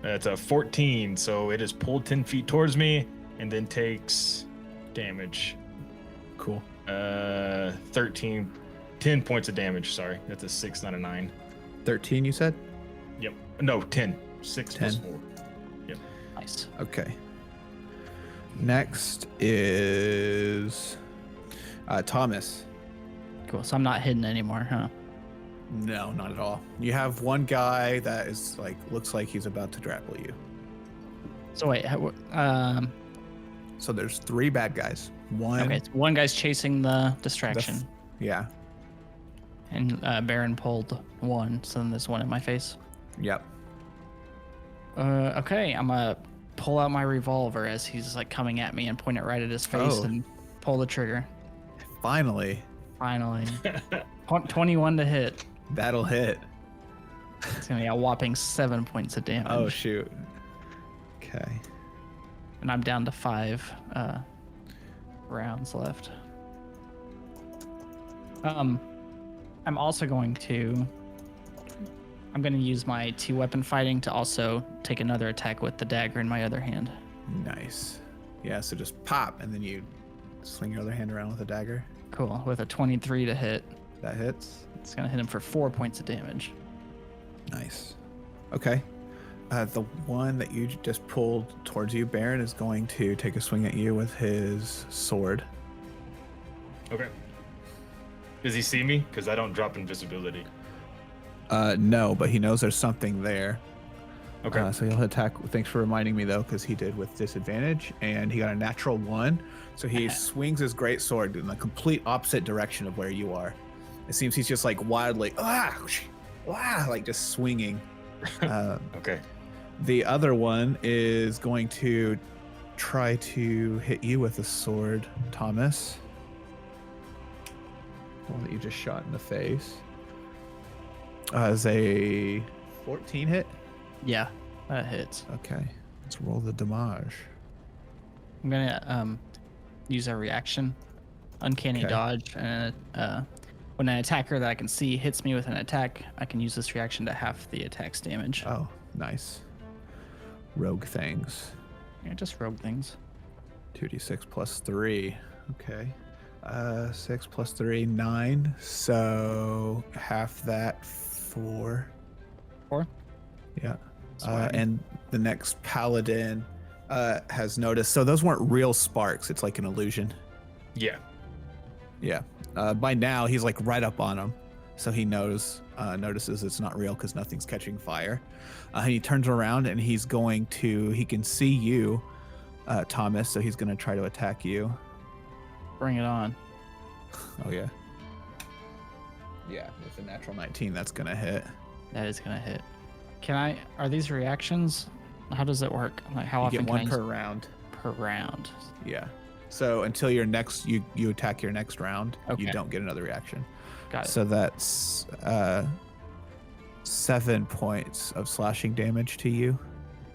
That's a 14, so it is pulled 10 feet towards me and then takes damage. Cool. 13, 10 points of damage, sorry. That's a 6, not a 9. 13, you said? Yep. No, 10. 6 plus 10. 4. Yep. Nice. Okay. Next is Thomas. Cool. So I'm not hidden anymore, huh? No, not at all. You have one guy that is looks like he's about to grapple you. So wait, So there's 3 bad guys. One. okay, so one guy's chasing the distraction, Yeah. and Baron pulled 1, so then there's 1 in my face. Yep. Okay, I'm gonna pull out my revolver as he's coming at me and point it right at his face and pull the trigger. Finally, 21 to hit. that'll hit. It's gonna be a whopping 7 points of damage. Oh shoot. Okay. And I'm down to 5 rounds left. I'm also going to use my 2-weapon fighting to also take another attack with the dagger in my other hand. Nice. Yeah. So just pop, and then you swing your other hand around with a dagger. Cool. With a 23 to hit, That hits. it's gonna hit him for 4 points of damage. Nice. Okay. The one that you just pulled towards you, Baron, is going to take a swing at you with his sword. Okay. Does he see me? Because I don't drop invisibility. No, but he knows there's something there. Okay. So he'll attack. Thanks for reminding me, though, because he did with disadvantage, and he got a natural 1. So he swings his great sword in the complete opposite direction of where you are. It seems he's just wildly, just swinging. Okay. The other one is going to try to hit you with a sword, Thomas. The one that you just shot in the face. Is a 14 hit? Yeah, that hits. Okay, let's roll the damage. I'm gonna use a reaction, uncanny Okay. dodge, and when an attacker that I can see hits me with an attack, I can use this reaction to half the attack's damage. Oh, nice. Rogue things. Yeah, just rogue things. 2d6 plus 3. Okay. 6 plus 3, 9. So half that, 4. 4? Yeah. fine. And the next paladin has noticed. So those weren't real sparks. It's like an illusion. Yeah. Yeah. By now he's right up on him, so he notices it's not real because nothing's catching fire. He turns around and he can see you, Thomas. So he's gonna try to attack you. Bring it on. Oh yeah. Yeah, with a natural 19, that's gonna hit. That is gonna hit. Are these reactions? How does it work? How You often get one can I per use round. per round? Yeah. So until your next, you attack your next round, Okay. you don't get another reaction. Got it. So that's 7 points of slashing damage to you.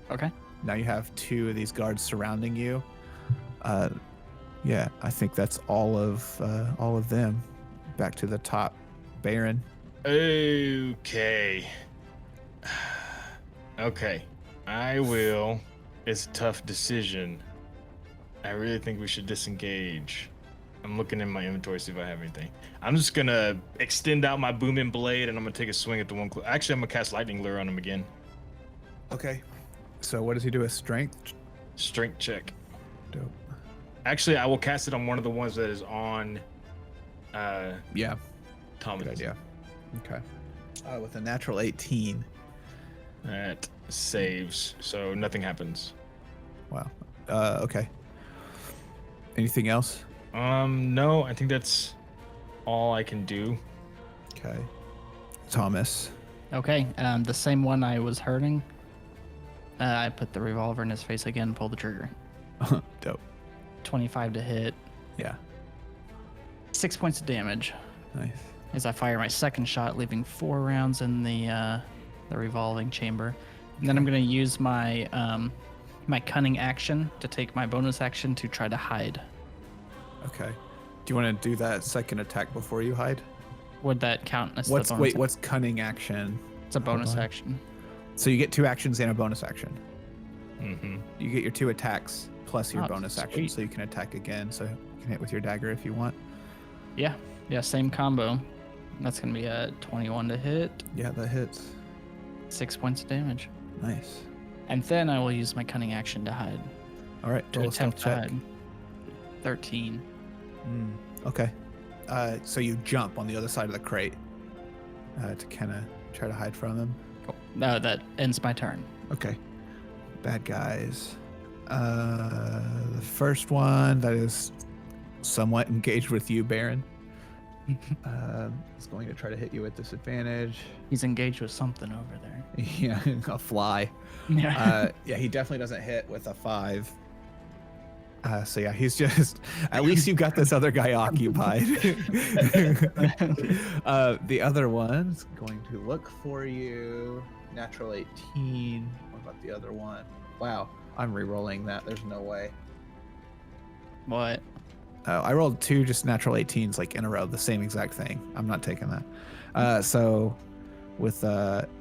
Okay. Now you have 2 of these guards surrounding you. Yeah, I think that's all of them. Back to the top, Baron. Okay. Okay. I will. It's a tough decision. I really think we should disengage. I'm looking in my inventory, see if I have anything. I'm just gonna extend out my booming blade, and I'm gonna take a swing at the one. Actually, I'm gonna cast lightning lure on him again. Okay. So what does he do? A strength? Strength check. Dope. Actually, I will cast it on one of the ones that is on. Yeah. Thomas. Good idea. Okay. With a natural 18. That saves, so nothing happens. Wow. Okay. Anything else? No, I think that's all I can do. Okay. Thomas. Okay, the same one I was hurting. I put the revolver in his face again, pull the trigger. Dope. 25 to hit. Yeah. 6 points of damage. Nice. As I fire my second shot, leaving 4 rounds in the revolving chamber. And then I'm going to use my my cunning action to take my bonus action to try to hide. Okay. Do you want to do that second attack before you hide? Would that count as What's the bonus? what's cunning action? It's a bonus Hold on. action. So you get 2 actions and a bonus action. Mm-hmm. You get your 2 attacks plus your Oh, bonus action, sweet. so you can attack again. So you can hit with your dagger if you want. Yeah, same combo. That's going to be a 21 to hit, Yeah, that hits. 6 points of damage. Nice. And then I will use my cunning action to hide. All right. To Roll a stealth attempt to check. hide. 13. Okay. So you jump on the other side of the crate to kind of try to hide from them. Cool. No, that ends my turn. Okay. Bad guys. The first one that is somewhat engaged with you, Baron, is going to try to hit you with disadvantage. He's engaged with something over there. Yeah, a fly. Yeah. Yeah, he definitely doesn't hit with a 5. So yeah, he's just. At least you got this other guy occupied. The other one's going to look for you. Natural 18. What about the other one? Wow, I'm re-rolling that. There's no way. What? I rolled 2 just natural 18s like in a row, the same exact thing. I'm not taking that. So with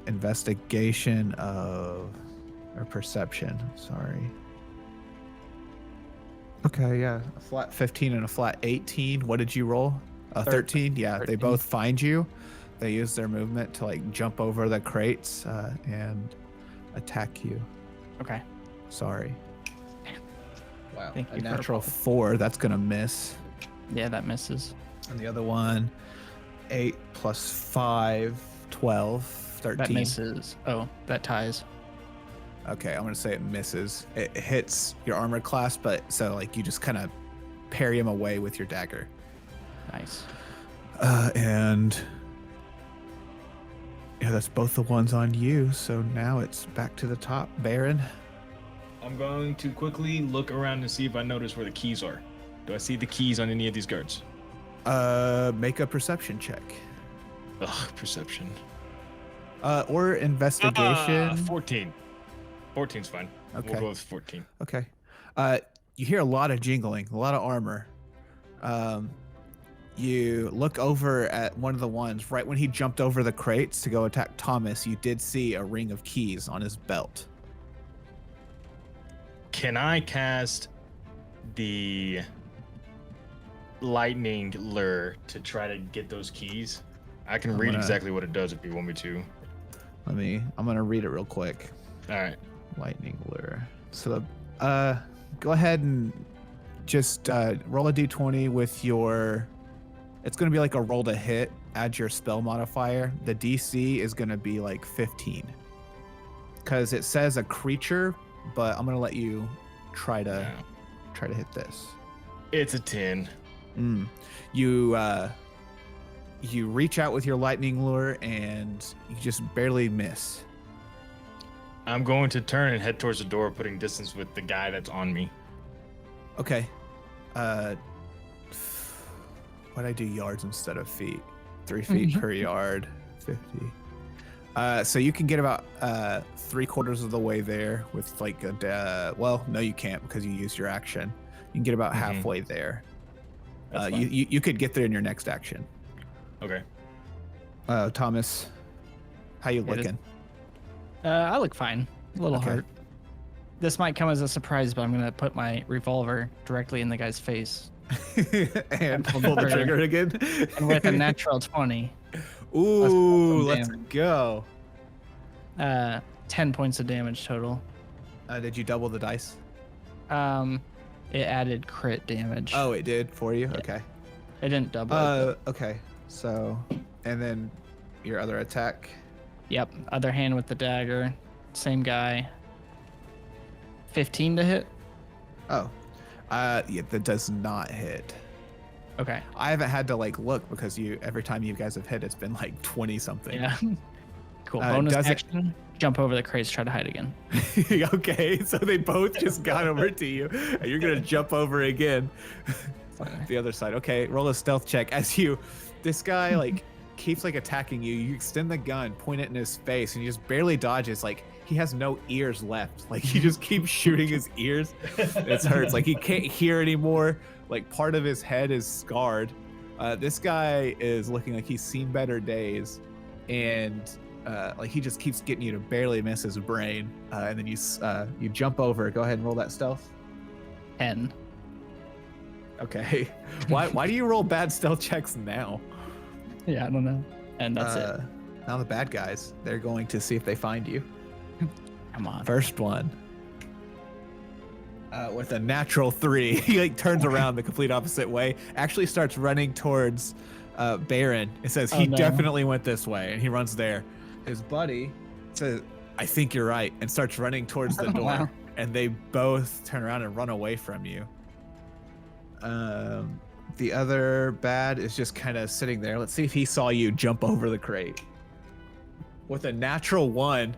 investigation or perception, sorry. Okay, yeah, a flat 15 and a flat 18. What did you roll? 13. Yeah, 13. they both find you. They use their movement to like jump over the crates and attack you. Okay. Sorry. Wow, Thank a you for natural 4. That's gonna miss. Yeah, that misses. And the other one, 8 plus 5, 12, 13. That misses. Oh, that ties. Okay, I'm gonna say it misses. It hits your armor class, but so like you just kind of parry him away with your dagger. Nice. And yeah, that's both the ones on you. So now it's back to the top, Baron. I'm going to quickly look around and see if I notice where the keys are. Do I see the keys on any of these guards? Make a perception check. Ugh, perception. Or investigation. 14. 14's fine. Okay. We'll go with 14. Okay. You hear a lot of jingling, a lot of armor. You look over at one of the ones right when he jumped over the crates to go attack Thomas. You did see a ring of keys on his belt. Can I cast the lightning lure to try to get those keys? I can read exactly what it does if you want me to. I'm gonna read it real quick. All right. Lightning lure. So, go ahead and just roll a d20 with your. It's gonna be like a roll to hit. Add your spell modifier. The DC is gonna be like 15. Because it says a creature, but I'm gonna let you try to hit this. It's a 10. You reach out with your lightning lure and you just barely miss. I'm going to turn and head towards the door, putting distance with the guy that's on me. Okay. Why'd I do yards instead of feet? 3 feet per yard. 50. So you can get about 3/4 of the way there with like well, no, you can't because you used your action. You can get about halfway there. You could get there in your next action. Okay. Thomas, how you It is- looking? I look fine. A little Okay. hurt. This might come as a surprise, but I'm gonna put my revolver directly in the guy's face. And pull pull the the trigger again. And with a natural 20, Ooh, some let's damage. go. 10 points of damage total. Did you double the dice? It added crit damage. Oh, it did for you? Yeah. Okay. It didn't double it. Okay. So, and then your other attack. Yep. Other hand with the dagger. Same guy. 15 to hit. Oh, yeah, that does not hit. Okay. I haven't had to like look because every time you guys have hit, it's been like 20 something. Yeah. Cool. Uh, Bonus does it- action. Jump over the crates, try to hide again. Okay, so they both just got over to you, and you're gonna jump over again. The other side. Okay, roll a stealth check as this guy like keeps like attacking you. You extend the gun, point it in his face, and he just barely dodges. Like he has no ears left. Like he just keeps shooting his ears. It hurts. Like he can't hear anymore. Like part of his head is scarred. This guy is looking like he's seen better days, and like he just keeps getting you to barely miss his brain. And then you jump over. Go ahead and roll that stealth. 10. Okay. Why do you roll bad stealth checks now? Yeah, I don't know. And that's it. Now the bad guys, they're going to see if they find you. Come on. First one. With a natural 3, he like turns around the complete opposite way. Actually starts running towards Baron. It says he no. definitely went this way, and he runs there. His buddy says, "I think you're right," and starts running towards the door. Wow. And they both turn around and run away from you. The other bad is just kind of sitting there. Let's see if he saw you jump over the crate. With a natural 1,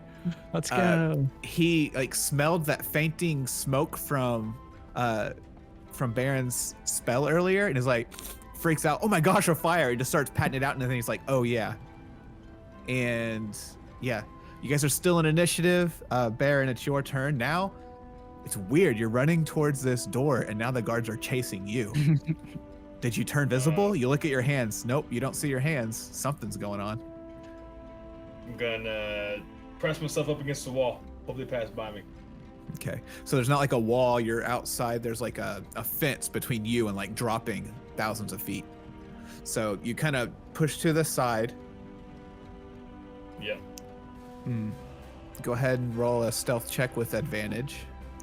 Let's go. he like smelled that fainting smoke from Baron's spell earlier, and is like freaks out. Oh my gosh, a fire! He just starts patting it out, and then he's like, "Oh yeah." And yeah, you guys are still in initiative. Baron, it's your turn now. It's weird. You're running towards this door, and now the guards are chasing you. Did you turn visible? You look at your hands. Nope, you don't see your hands. Something's going on. I'm gonna press myself up against the wall. Hope they pass by me. Okay, so there's not like a wall. You're outside. There's like a fence between you and like dropping thousands of feet. So you kind of push to the side. Yeah. Go ahead and roll a stealth check with advantage.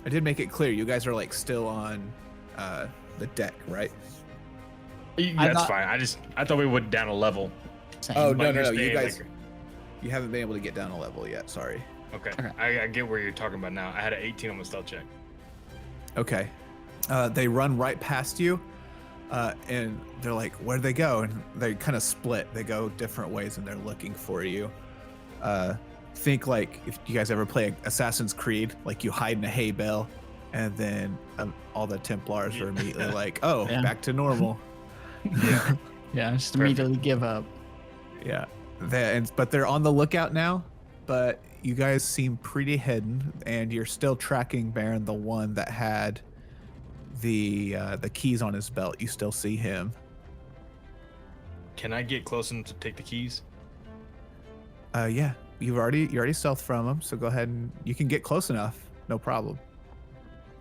I did make it clear you guys are like still on the deck, right? That's fine. I thought we went down a level. Same. Oh, Like no, you're no, you saying, guys, like- you haven't been able to get down a level yet. Sorry. Okay. Okay. I get where you're talking about now. I had an 18 on my stealth check. Okay. They run right past you, and they're like, "Where'd they go?" And they kind of split. They go different ways, and they're looking for you. Think like if you guys ever play Assassin's Creed, like you hide in a hay bale, and then all the Templars are immediately like, "Oh, Yeah. back to normal." Yeah, just immediately give up. Yeah. But they're on the lookout now. But you guys seem pretty hidden, and you're still tracking Baron, the one that had the keys on his belt. You still see him. Can I get close enough to take the keys? Yeah. You already stealthed from him, so go ahead and you can get close enough. No problem.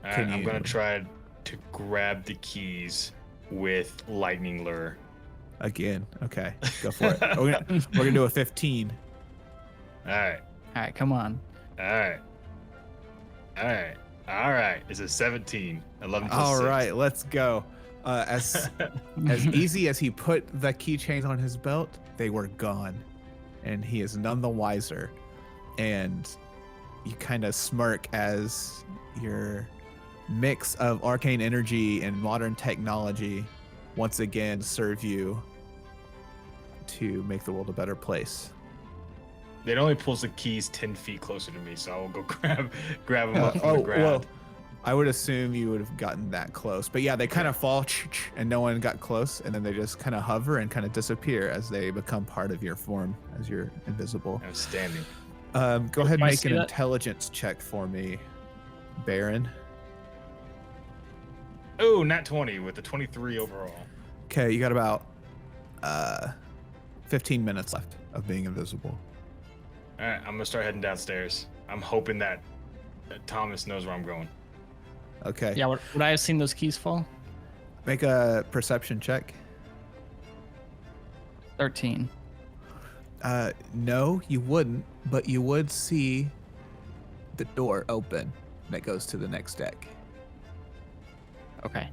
All right, Can I'm you- gonna try to grab the keys with lightning lure. Again. Okay. Go for it. We're gonna do a 15. All right. All right, come on. All right. All right. All right. It's a 17. 11 plus All 6. right, let's go. As easy as he put the keychains on his belt, they were gone, and he is none the wiser. And you kind of smirk as your mix of arcane energy and modern technology once again serve you to make the world a better place. It only pulls the keys 10 feet closer to me, so I will go grab them up from Oh, the ground. well, I would assume you would have gotten that close. But yeah, they kind of fall and no one got close, and then they just kind of hover and kind of disappear as they become part of your form as you're invisible. Outstanding. Go ahead and Can I make see an that? intelligence check for me, Baron. Oh, nat 20 with the 23 overall. Okay, you got about 15 minutes left of being invisible. All right, I'm gonna start heading downstairs. I'm hoping that Thomas knows where I'm going. Okay. Yeah, would I have seen those keys fall? Make a perception check. 13. No, you wouldn't, but you would see the door open that goes to the next deck. Okay.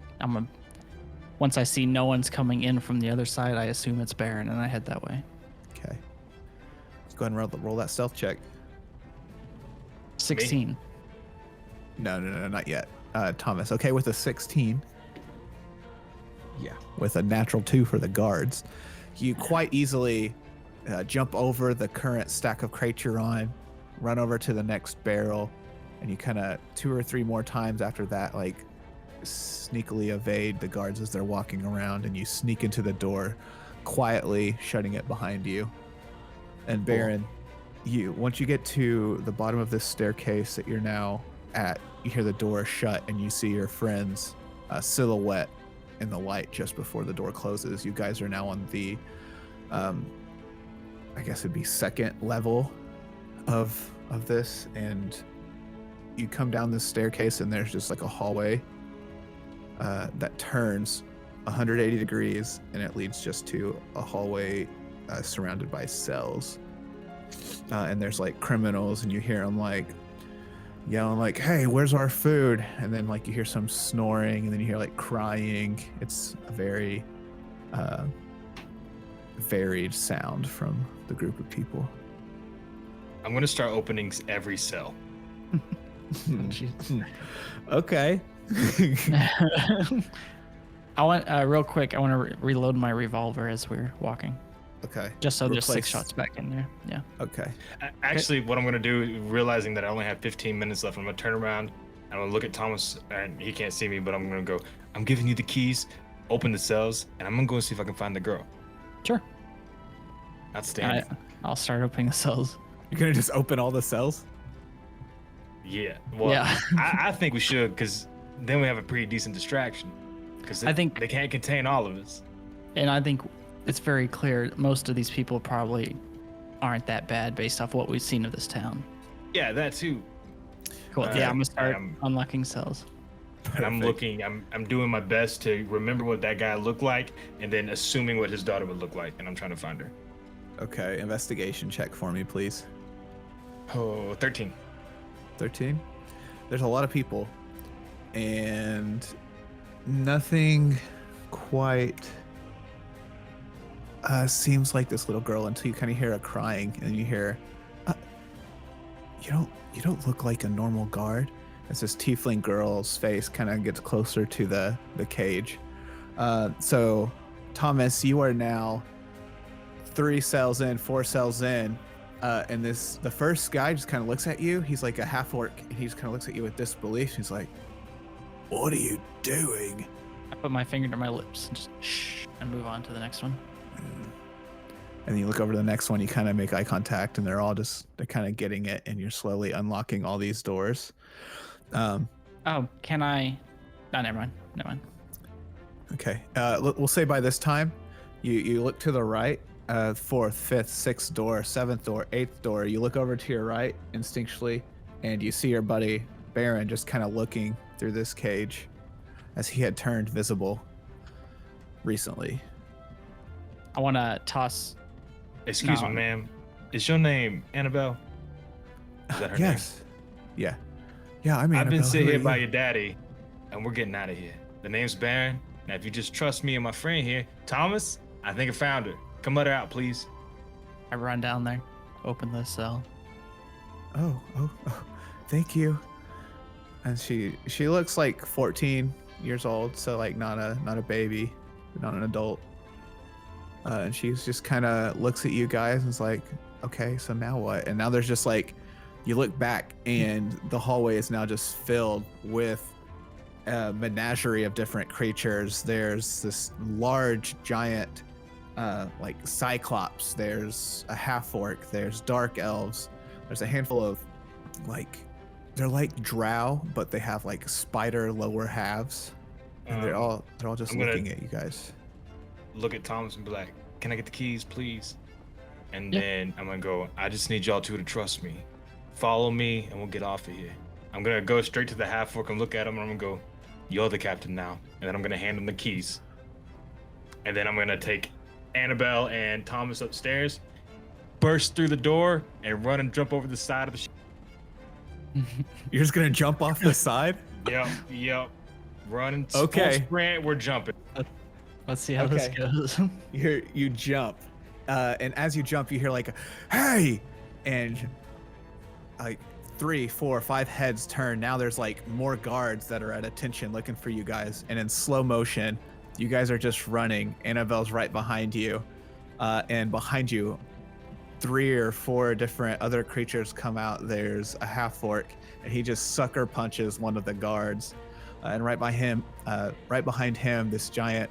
Once I see no one's coming in from the other side, I assume it's Baron, and I head that way. Okay. Let's go ahead and roll that stealth check. 16. No, not yet. Thomas, okay, with a 16. Yeah, with a natural 2 for the guards. You quite easily jump over the current stack of crates you're on, run over to the next barrel, and you kind of 2 or 3 more times after that, like, sneakily evade the guards as they're walking around, and you sneak into the door, quietly shutting it behind you. And Baron, once you get to the bottom of this staircase that you're now at, you hear the door shut, and you see your friend's silhouette in the light just before the door closes. You guys are now on the, I guess it'd be second level of this, and you come down this staircase, and there's just like a hallway that turns 180 degrees, and it leads just to a hallway surrounded by cells. And there's like criminals, and you hear them like yelling like, "Hey, where's our food?" And then like you hear some snoring, and then you hear like crying. It's a very varied sound from the group of people. I'm gonna start opening every cell. Okay. I want real quick. I want to reload my revolver as we're walking, Okay. just so there's 6 Replace- shots back in there. Yeah. Okay. Actually, what I'm gonna do, realizing that I only have 15 minutes left, I'm gonna turn around and I'm gonna look at Thomas, and he can't see me, but I'm gonna go, "I'm giving you the keys, open the cells, and I'm gonna go see if I can find the girl." Sure. Outstanding. I'll start opening the cells. You're gonna just open all the cells? Yeah. Well, Yeah. I think we should, because then we have a pretty decent distraction. Because I think- they can't contain all of us. And I think it's very clear most of these people probably aren't that bad based off what we've seen of this town. Yeah, that too. Cool. Yeah, I'm gonna start I'm- unlocking cells. And I'm Perfect. looking, I'm doing my best to remember what that guy looked like, and then assuming what his daughter would look like, and I'm trying to find her. Okay, investigation check for me, please. Oh, 13. 13. There's a lot of people, and nothing quite seems like this little girl until you kind of hear her crying, and you hear, you don't look like a normal guard. As this tiefling girl's face kind of gets closer to the cage. So, Thomas, you are now 3 cells in, 4 cells in, and the first guy just kind of looks at you. He's like a half orc, and he just kind of looks at you with disbelief. He's like, "What are you doing?" I put my finger to my lips and just shh and move on to the next one. And then you look over to the next one, you kind of make eye contact, and they're kind of getting it, and you're slowly unlocking all these doors. Oh, can I? No, never mind. Okay. We'll say by this time, you look to the right, 4th, 5th, 6th door, 7th door, 8th door. You look over to your right instinctually, and you see your buddy Baron just kind of looking through this cage, as he had turned visible recently. I want to toss. Excuse No. me, ma'am. Is your name Annabelle? Is that her Yes. Yeah. Yeah, I'm name? I've been Annabelle. sitting Who are here by you? your daddy, and we're getting out of here. The name's Baron. Now, if you just trust me and my friend here, Thomas, I think I found her. Come let her out, please. I run down there, open the cell. Oh, thank you. And she looks like 14 years old, so like not a baby, not an adult. And she's just kind of looks at you guys and is like, "Okay, so now what?" And now there's just like, you look back, and the hallway is now just filled with a menagerie of different creatures. There's this large, giant, like cyclops. There's a half orc. There's dark elves. There's a handful of, like, they're like drow, but they have like spider lower halves, and they're all just I'm gonna- looking at you guys. Look at Thomas and be like, "Can I get the keys, please?" and Yeah. then I'm gonna go. I just need y'all two to trust me. Follow me, and we'll get off of here. I'm gonna go straight to the half orc and look at him, and I'm gonna go, "You're the captain now." And then I'm gonna hand him the keys. And then I'm gonna take Annabelle and Thomas upstairs, burst through the door, and run and jump over the side of the ship. You're just gonna jump off the side? Yep. Run. Okay. Full sprint. We're jumping. Let's see how this Okay. goes. You jump, and as you jump, you hear like, "Hey!" and like 3, 4, 5 heads turn. Now there's like more guards that are at attention looking for you guys, and in slow motion, you guys are just running. Annabelle's right behind you, and behind you, 3 or 4 different other creatures come out. There's a half orc, and he just sucker punches one of the guards, and right behind him, this giant.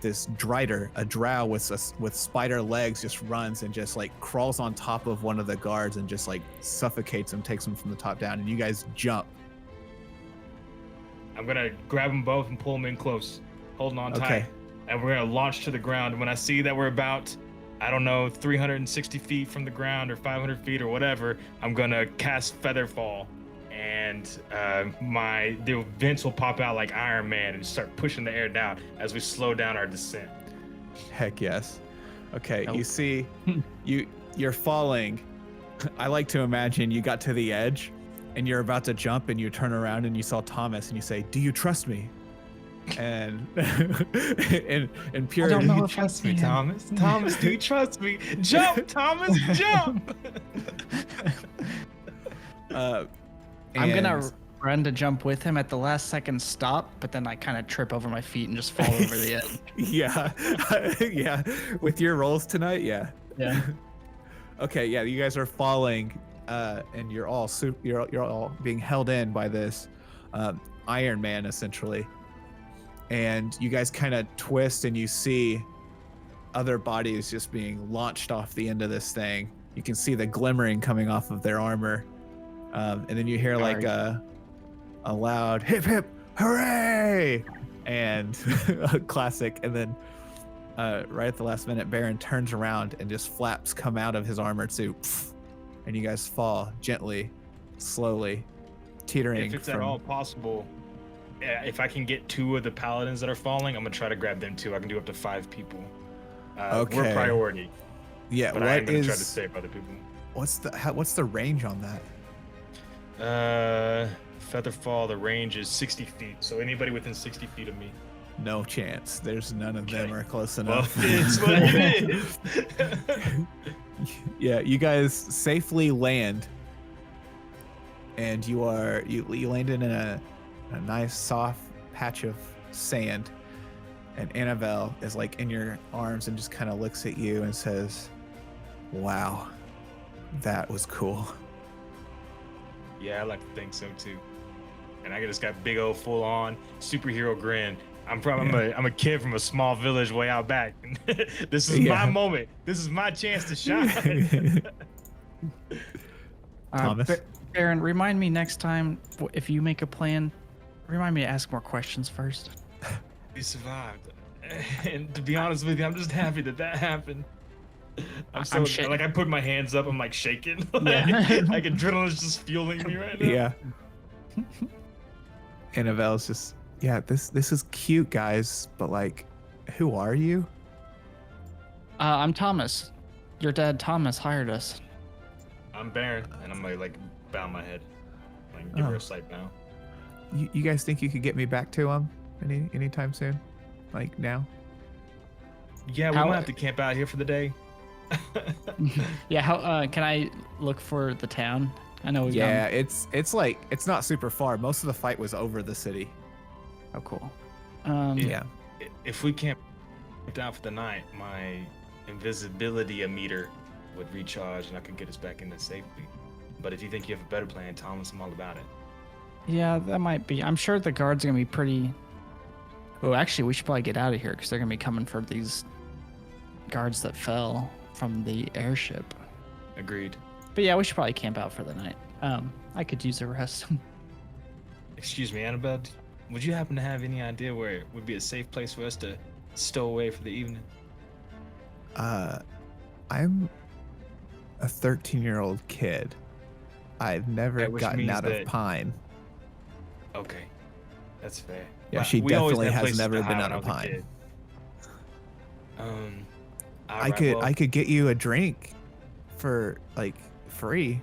This drider, a drow with spider legs, just runs and just like crawls on top of one of the guards and just like suffocates him, takes him from the top down, and you guys jump. I'm gonna grab them both and pull them in close, holding on tight, Okay. and we're gonna launch to the ground. And when I see that we're about, I don't know, 360 feet from the ground or 500 feet or whatever, I'm gonna cast Featherfall, and the vents will pop out like Iron Man and start pushing the air down as we slow down our descent. Heck yes. Okay, Nope. you see, you're falling. I like to imagine you got to the edge, and you're about to jump, and you turn around and you saw Thomas, and you say, "Do you trust me?" And and pure. I don't know Do you if I trust me, can. Thomas? Thomas, do you trust me? Jump, Thomas, jump! I'm gonna and- run to jump with him at the last second stop, but then I kind of trip over my feet and just fall over the edge. Yeah, yeah. With your rolls tonight, yeah. Yeah. Okay, yeah. You guys are falling, and you're all you're all being held in by this Iron Man essentially, and you guys kind of twist, and you see other bodies just being launched off the end of this thing. You can see the glimmering coming off of their armor, and then you hear like a loud hip hip hooray, and a classic, and then right at the last minute, Baron turns around and just flaps come out of his armor too, and you guys fall gently, slowly, teetering. If it's at all possible, if I can get 2 of the paladins that are falling, I'm gonna try to grab them too. I can do up to 5 people. Okay. We're priority, Yeah, but I am what gonna try to is save other people. what's the range on that? Featherfall, the range is 60 feet, so anybody within 60 feet of me. No chance. There's none of them Okay. are close Well, enough. it's what it is. Yeah, you guys safely land, and you landed in a nice soft patch of sand, and Annabelle is like in your arms and just kind of looks at you and says, "Wow, that was cool." Yeah, I like to think so too. And I just got big old full on superhero grin. I'm a kid from a small village way out back. This is Yeah. my moment. This is my chance to shine. Thomas? Baron, remind me next time if you make a plan, remind me to ask more questions first. We survived. And to be honest with you, I'm just happy that happened. I'm shaking. like I put my hands up, I'm like shaking. Yeah. Like adrenaline's just fueling me right now. Yeah. Annabelle's just, yeah, this is cute, guys, but like, who are you? I'm Thomas. Your dad Thomas hired us. I'm Baron, and I'm like bow my head. Like give her a sight bow. You guys think you could get me back to him anytime soon? Like now? Yeah, we How- might have to camp out here for the day. Yeah, how can I look for the town? I know we've Yeah, gone. it's like, it's not super far. Most of the fight was over the city. Oh, cool. Yeah. If we camped out for the night, my invisibility meter would recharge and I could get us back into safety. But if you think you have a better plan, Thomas, I'm all about it. Yeah, that might be. I'm sure the guards are gonna be pretty. Oh, actually, we should probably get out of here because they're gonna be coming for these guards that fell from the airship. Agreed. But yeah, we should probably camp out for the night. I could use a rest. Excuse me, Annabelle, would you happen to have any idea where it would be a safe place for us to stow away for the evening? I'm a 13-year-old kid. I've never Okay, which gotten means out of that- Pine. Okay, that's fair. Yeah, But she we always definitely had has places never to been hide out when of I was a Pine. kid. I alright, well, could get you a drink for like free,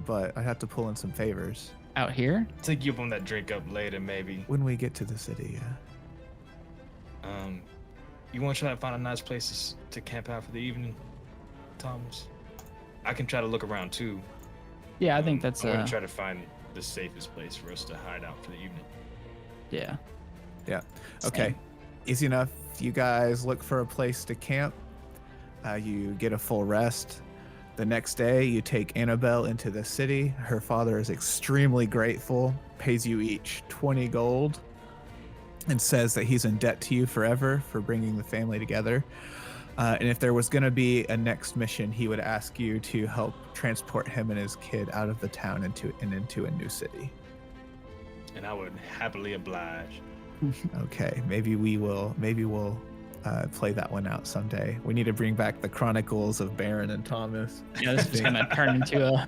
but I'd have to pull in some favors Out here? take you up on that drink up later, maybe. when we get to the city. Yeah. You want to try to find a nice place to camp out for the evening, Thomas? I can try to look around too. Yeah, I think that's I'm gonna try to find the safest place for us to hide out for the evening. yeah. Yeah. Okay. Same. Easy enough. You guys look for a place to camp. You get a full rest. The next day, you take Annabelle into the city. Her father is extremely grateful, pays you each 20 gold, and says that he's in debt to you forever for bringing the family together. And if there was going to be a next mission, he would ask you to help transport him and his kid out of the town into a new city. And I would happily oblige. Okay, maybe we'll play that one out someday. We need to bring back the Chronicles of Baron and Thomas. Yeah, this is gonna turn into a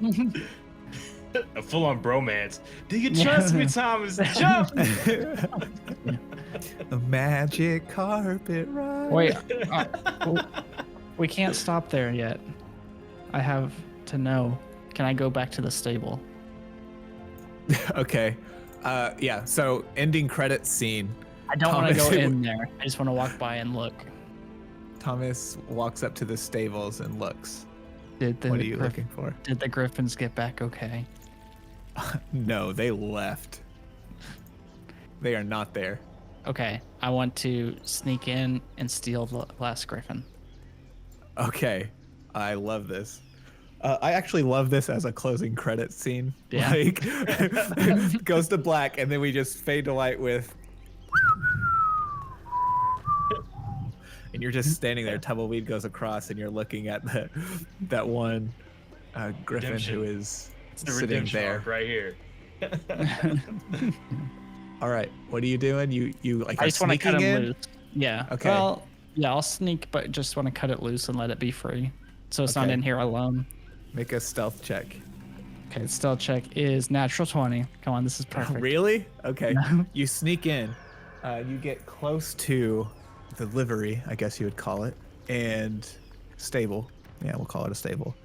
A full-on bromance. Do you Yeah. trust me, Thomas? Jump! A magic carpet ride. wait. We can't stop there yet. I have to know. Can I go back to the stable? Okay. Yeah. So ending credits scene. I don't want to Thomas- go in there. I just want to walk by and look. Thomas walks up to the stables and looks. Did the What are you looking for? Did the griffins get back okay? No, they left. They are not there. Okay, I want to sneak in and steal the last griffin. Okay. I love this. I actually love this as a closing credits scene. Yeah. Like, goes to black, and then we just fade to white with. And you're just standing there. Tumbleweed goes across, and you're looking at that one griffin Redemption. who is It's the sitting redemption there. arc right here. All right, what are you doing? You like I are just want to cut sneaking him in? loose. Yeah. Okay. Well, yeah, I'll sneak, but just want to cut it loose and let it be free, so it's not Okay. in here alone. Make a stealth check. Okay, stealth check is natural 20. Come on, this is perfect. Really? Okay. You sneak in. You get close to the livery, I guess you would call it, and stable. Yeah, we'll call it a stable.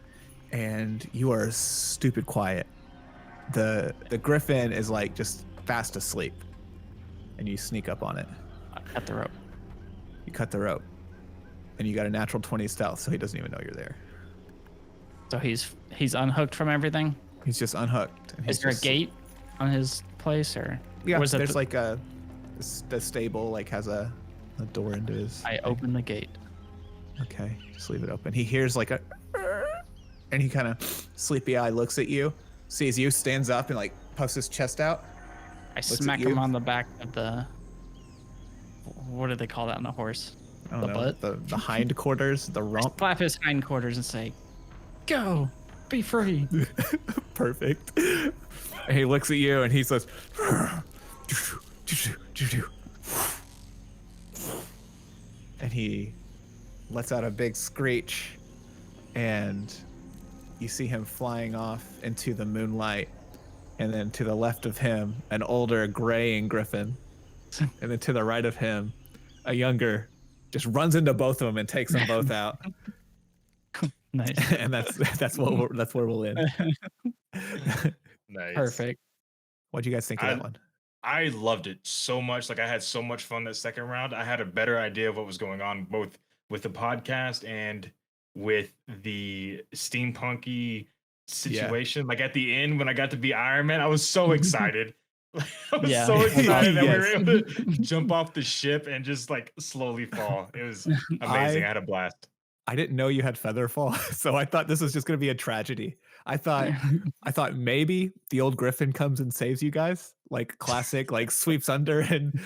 And you are stupid quiet. The griffin is like just fast asleep, and you sneak up on it. I cut the rope. You cut the rope, and you got a natural 20 stealth, so he doesn't even know you're there. So he's unhooked from everything. He's just unhooked. And he's Is there a just- gate on his place, or Yeah, was it there's like the stable like has a door into his. I open the gate? Okay, just leave it open. He hears like a, and he kind of sleepy eye looks at you, sees you, stands up and like puffs his chest out. I at smack you. him on the back of the. What do they call that on a horse? I don't The know, butt? the hindquarters, the I rump. slap his hindquarters and say, "Go, be free." Perfect. And he looks at you and he says, and he lets out a big screech, and you see him flying off into the moonlight, and then to the left of him, an older graying griffin, and then to the right of him, a younger, just runs into both of them and takes them both out. Nice. And that's where we'll end. Nice. Perfect. What'd you guys think of that one? I loved it so much. Like I had so much fun that second round. I had a better idea of what was going on, both with the podcast and with the steampunky situation. Like at the end, when I got to be Iron Man, I was so excited. I was Yeah. so excited that we were Yes. able to jump off the ship and just like slowly fall. It was amazing. I had a blast. I didn't know you had Featherfall, so I thought this was just gonna be a tragedy. I thought maybe the old Griffin comes and saves you guys, like classic, like sweeps under and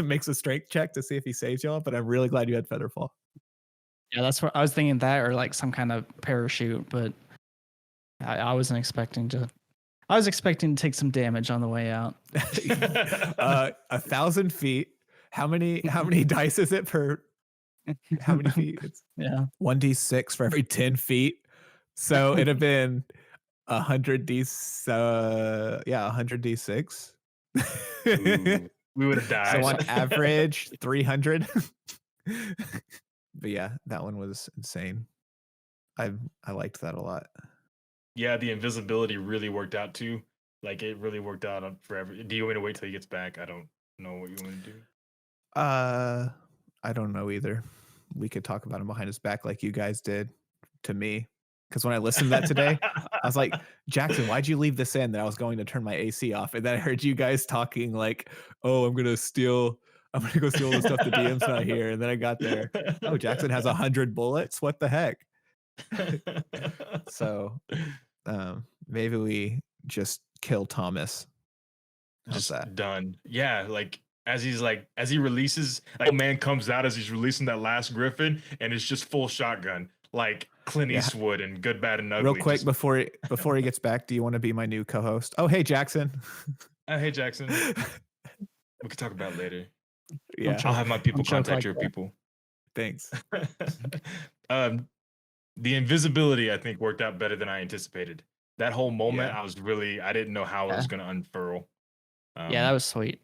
makes a strength check to see if he saves y'all. But I'm really glad you had Featherfall. Yeah, that's what I was thinking. That or like some kind of parachute, but I wasn't expecting to. I was expecting to take some damage on the way out. 1,000 feet. How many dice is it per? How many feet? It's Yeah. 1d6 for every 10 feet. So it'd have been 100 100 d6. Ooh, we would have died. So on average 300. But yeah, that one was insane. I liked that a lot. Yeah, the invisibility really worked out too. Like it really worked out forever. Do you want to wait till he gets back? I don't know what you want to do. I don't know either. We could talk about him behind his back like you guys did to me. Because when I listened to that today, I was like, Jackson, why'd you leave this in that I was going to turn my AC off? And then I heard you guys talking like, oh, I'm gonna go steal all the stuff the DM's not here. And then I got there. Oh, Jackson has 100 bullets. What the heck? So maybe we just kill Thomas. How's Just that? done. Yeah, like as he releases, like man comes out as he's releasing that last Griffin, and it's just full shotgun, like Clint Eastwood and Good, Bad, and Ugly. Real quick before he gets back, do you want to be my new co-host? Oh, hey Jackson. Hey Jackson. We could talk about it later. Yeah, I'll have my people contact like your that. people. thanks. The invisibility I think worked out better than I anticipated. That whole moment, Yeah. I didn't know how it was going to unfurl. Yeah, that was sweet.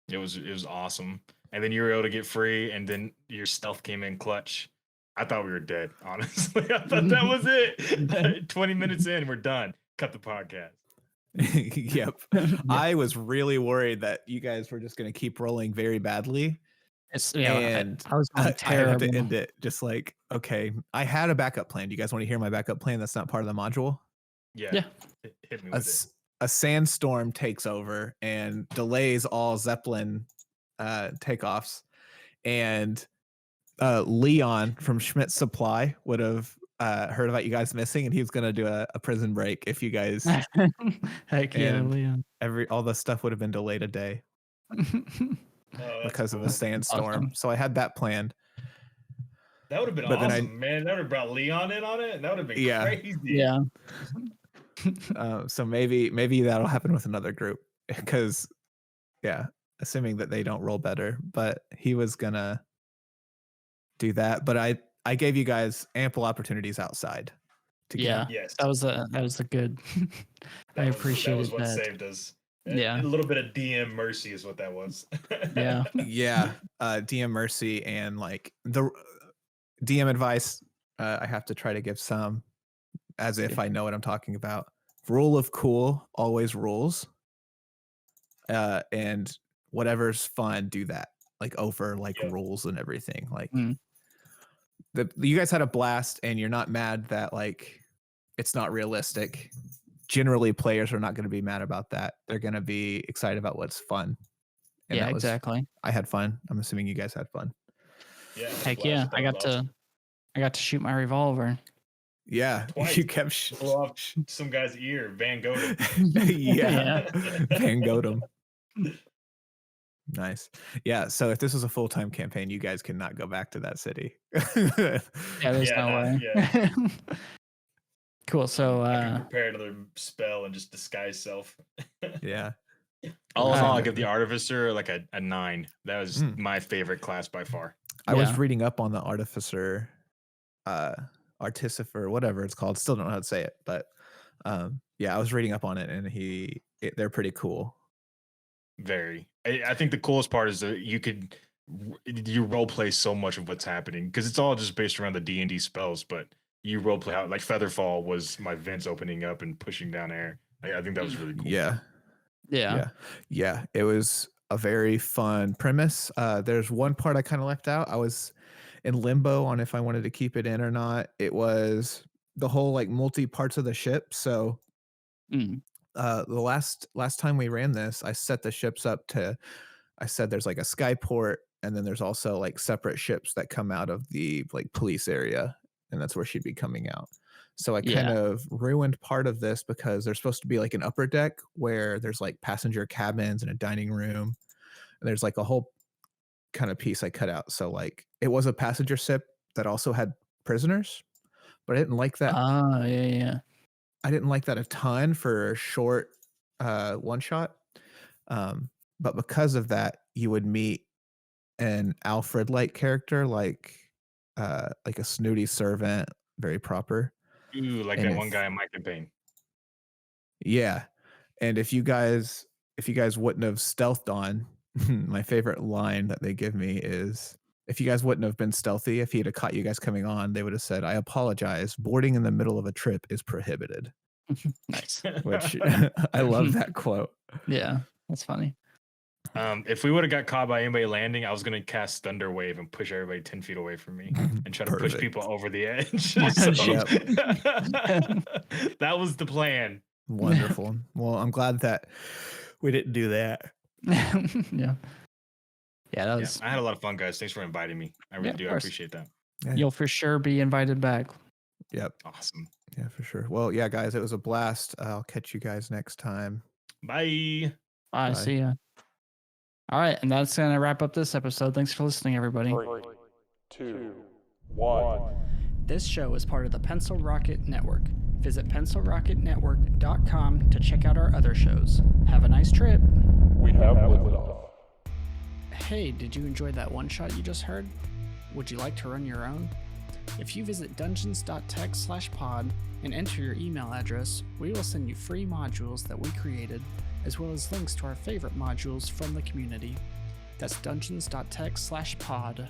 It was awesome. And then you were able to get free, and then your stealth came in clutch. I thought we were dead, honestly. I thought that was it. 20 minutes in, we're done. Cut the podcast. Yep. I was really worried that you guys were just going to keep rolling very badly. And I was going I had terrible. to end it just like, okay, I had a backup plan. Do you guys want to hear my backup plan that's not part of the module? Yeah. Hit me with it. A sandstorm takes over and delays all Zeppelin takeoffs. And Leon from Schmidt's Supply would have heard about you guys missing, and he was going to do a prison break if you guys. Heck yeah, and Leon. all the stuff would have been delayed a day because of the sandstorm. Awesome. So I had that planned. That would have been But then awesome, man. That would have brought Leon in on it, and that would have been Yeah. crazy. Yeah. So maybe that'll happen with another group because, yeah, assuming that they don't roll better. But he was gonna do that. But I gave you guys ample opportunities outside to Yeah. Yes. That was a good. I appreciated that. Was what that. saved us. Yeah. A little bit of DM mercy is what that was. Yeah. Yeah, DM mercy and like the DM advice. I have to try to give some as if I know what I'm talking about. Rule of cool always rules. And whatever's fun, do that. Like over like rules and everything. Like you guys had a blast, and you're not mad that like it's not realistic. Generally, players are not going to be mad about that. They're going to be excited about what's fun. And Yeah, that was- exactly. I had fun. I'm assuming you guys had fun. Yeah. Heck yeah. I got to shoot my revolver. Yeah, Twice. you kept blow off some guy's ear, Van Gogh. yeah, Van Gogh. Nice. Yeah. So if this was a full-time campaign, you guys cannot go back to that city. Yeah, there's no way. Yeah. Cool. So I can prepare another spell and just disguise self. Yeah. All in all, I'll give the Artificer like a 9. That was my favorite class by far. I was reading up on the Artificer, Artificer, whatever it's called. Still don't know how to say it, but yeah, I was reading up on it, and they're pretty cool. Very. I think the coolest part is that you role play so much of what's happening because it's all just based around the D&D spells, but you role play out like Featherfall was my vents opening up and pushing down air. I think that was really cool. Yeah. yeah. It was a very fun premise. There's one part I kind of left out. I was in limbo on if I wanted to keep it in or not. It was the whole like multi parts of the ship. So the last time we ran this, I set the ships up I said there's like a skyport, and then there's also like separate ships that come out of the like police area, and that's where she'd be coming out. So I kind of ruined part of this because there's supposed to be like an upper deck where there's like passenger cabins and a dining room, and there's like a whole kind of piece I cut out. So like it was a passenger ship that also had prisoners, but I didn't like that. Yeah. I didn't like that a ton for a short one shot. But because of that, you would meet an Alfred-like character, like a snooty servant, very proper. Ooh, like And that one guy in my campaign. Yeah. And if you guys wouldn't have stealthed on, my favorite line that they give me is, if you guys wouldn't have been stealthy, if he'd have caught you guys coming on, they would have said, "I apologize. Boarding in the middle of a trip is prohibited." Nice. Which I love that quote. Yeah, that's funny. If we would have got caught by anybody landing, I was gonna cast Thunder Wave and push everybody 10 feet away from me and try to push Perfect. people over the edge. Yep. That was the plan. Wonderful. Well, I'm glad that we didn't do that. Yeah. Yeah, that was. I had a lot of fun, guys. Thanks for inviting me. I really Yeah, of do. I course. appreciate that. Yeah. You'll for sure be invited back. Yep. Awesome. Yeah, for sure. Well, yeah, guys, it was a blast. I'll catch you guys next time. Bye. Bye. Bye. See ya. All right, and that's gonna wrap up this episode. Thanks for listening, everybody. 3, 2, 1. This show is part of the Pencil Rocket Network. Visit pencilrocketnetwork.com to check out our other shows. Have a nice trip. We have lifted off. Hey, did you enjoy that one shot you just heard? Would you like to run your own? If you visit dungeons.tech/pod and enter your email address, we will send you free modules that we created, as well as links to our favorite modules from the community. That's dungeons.tech/pod.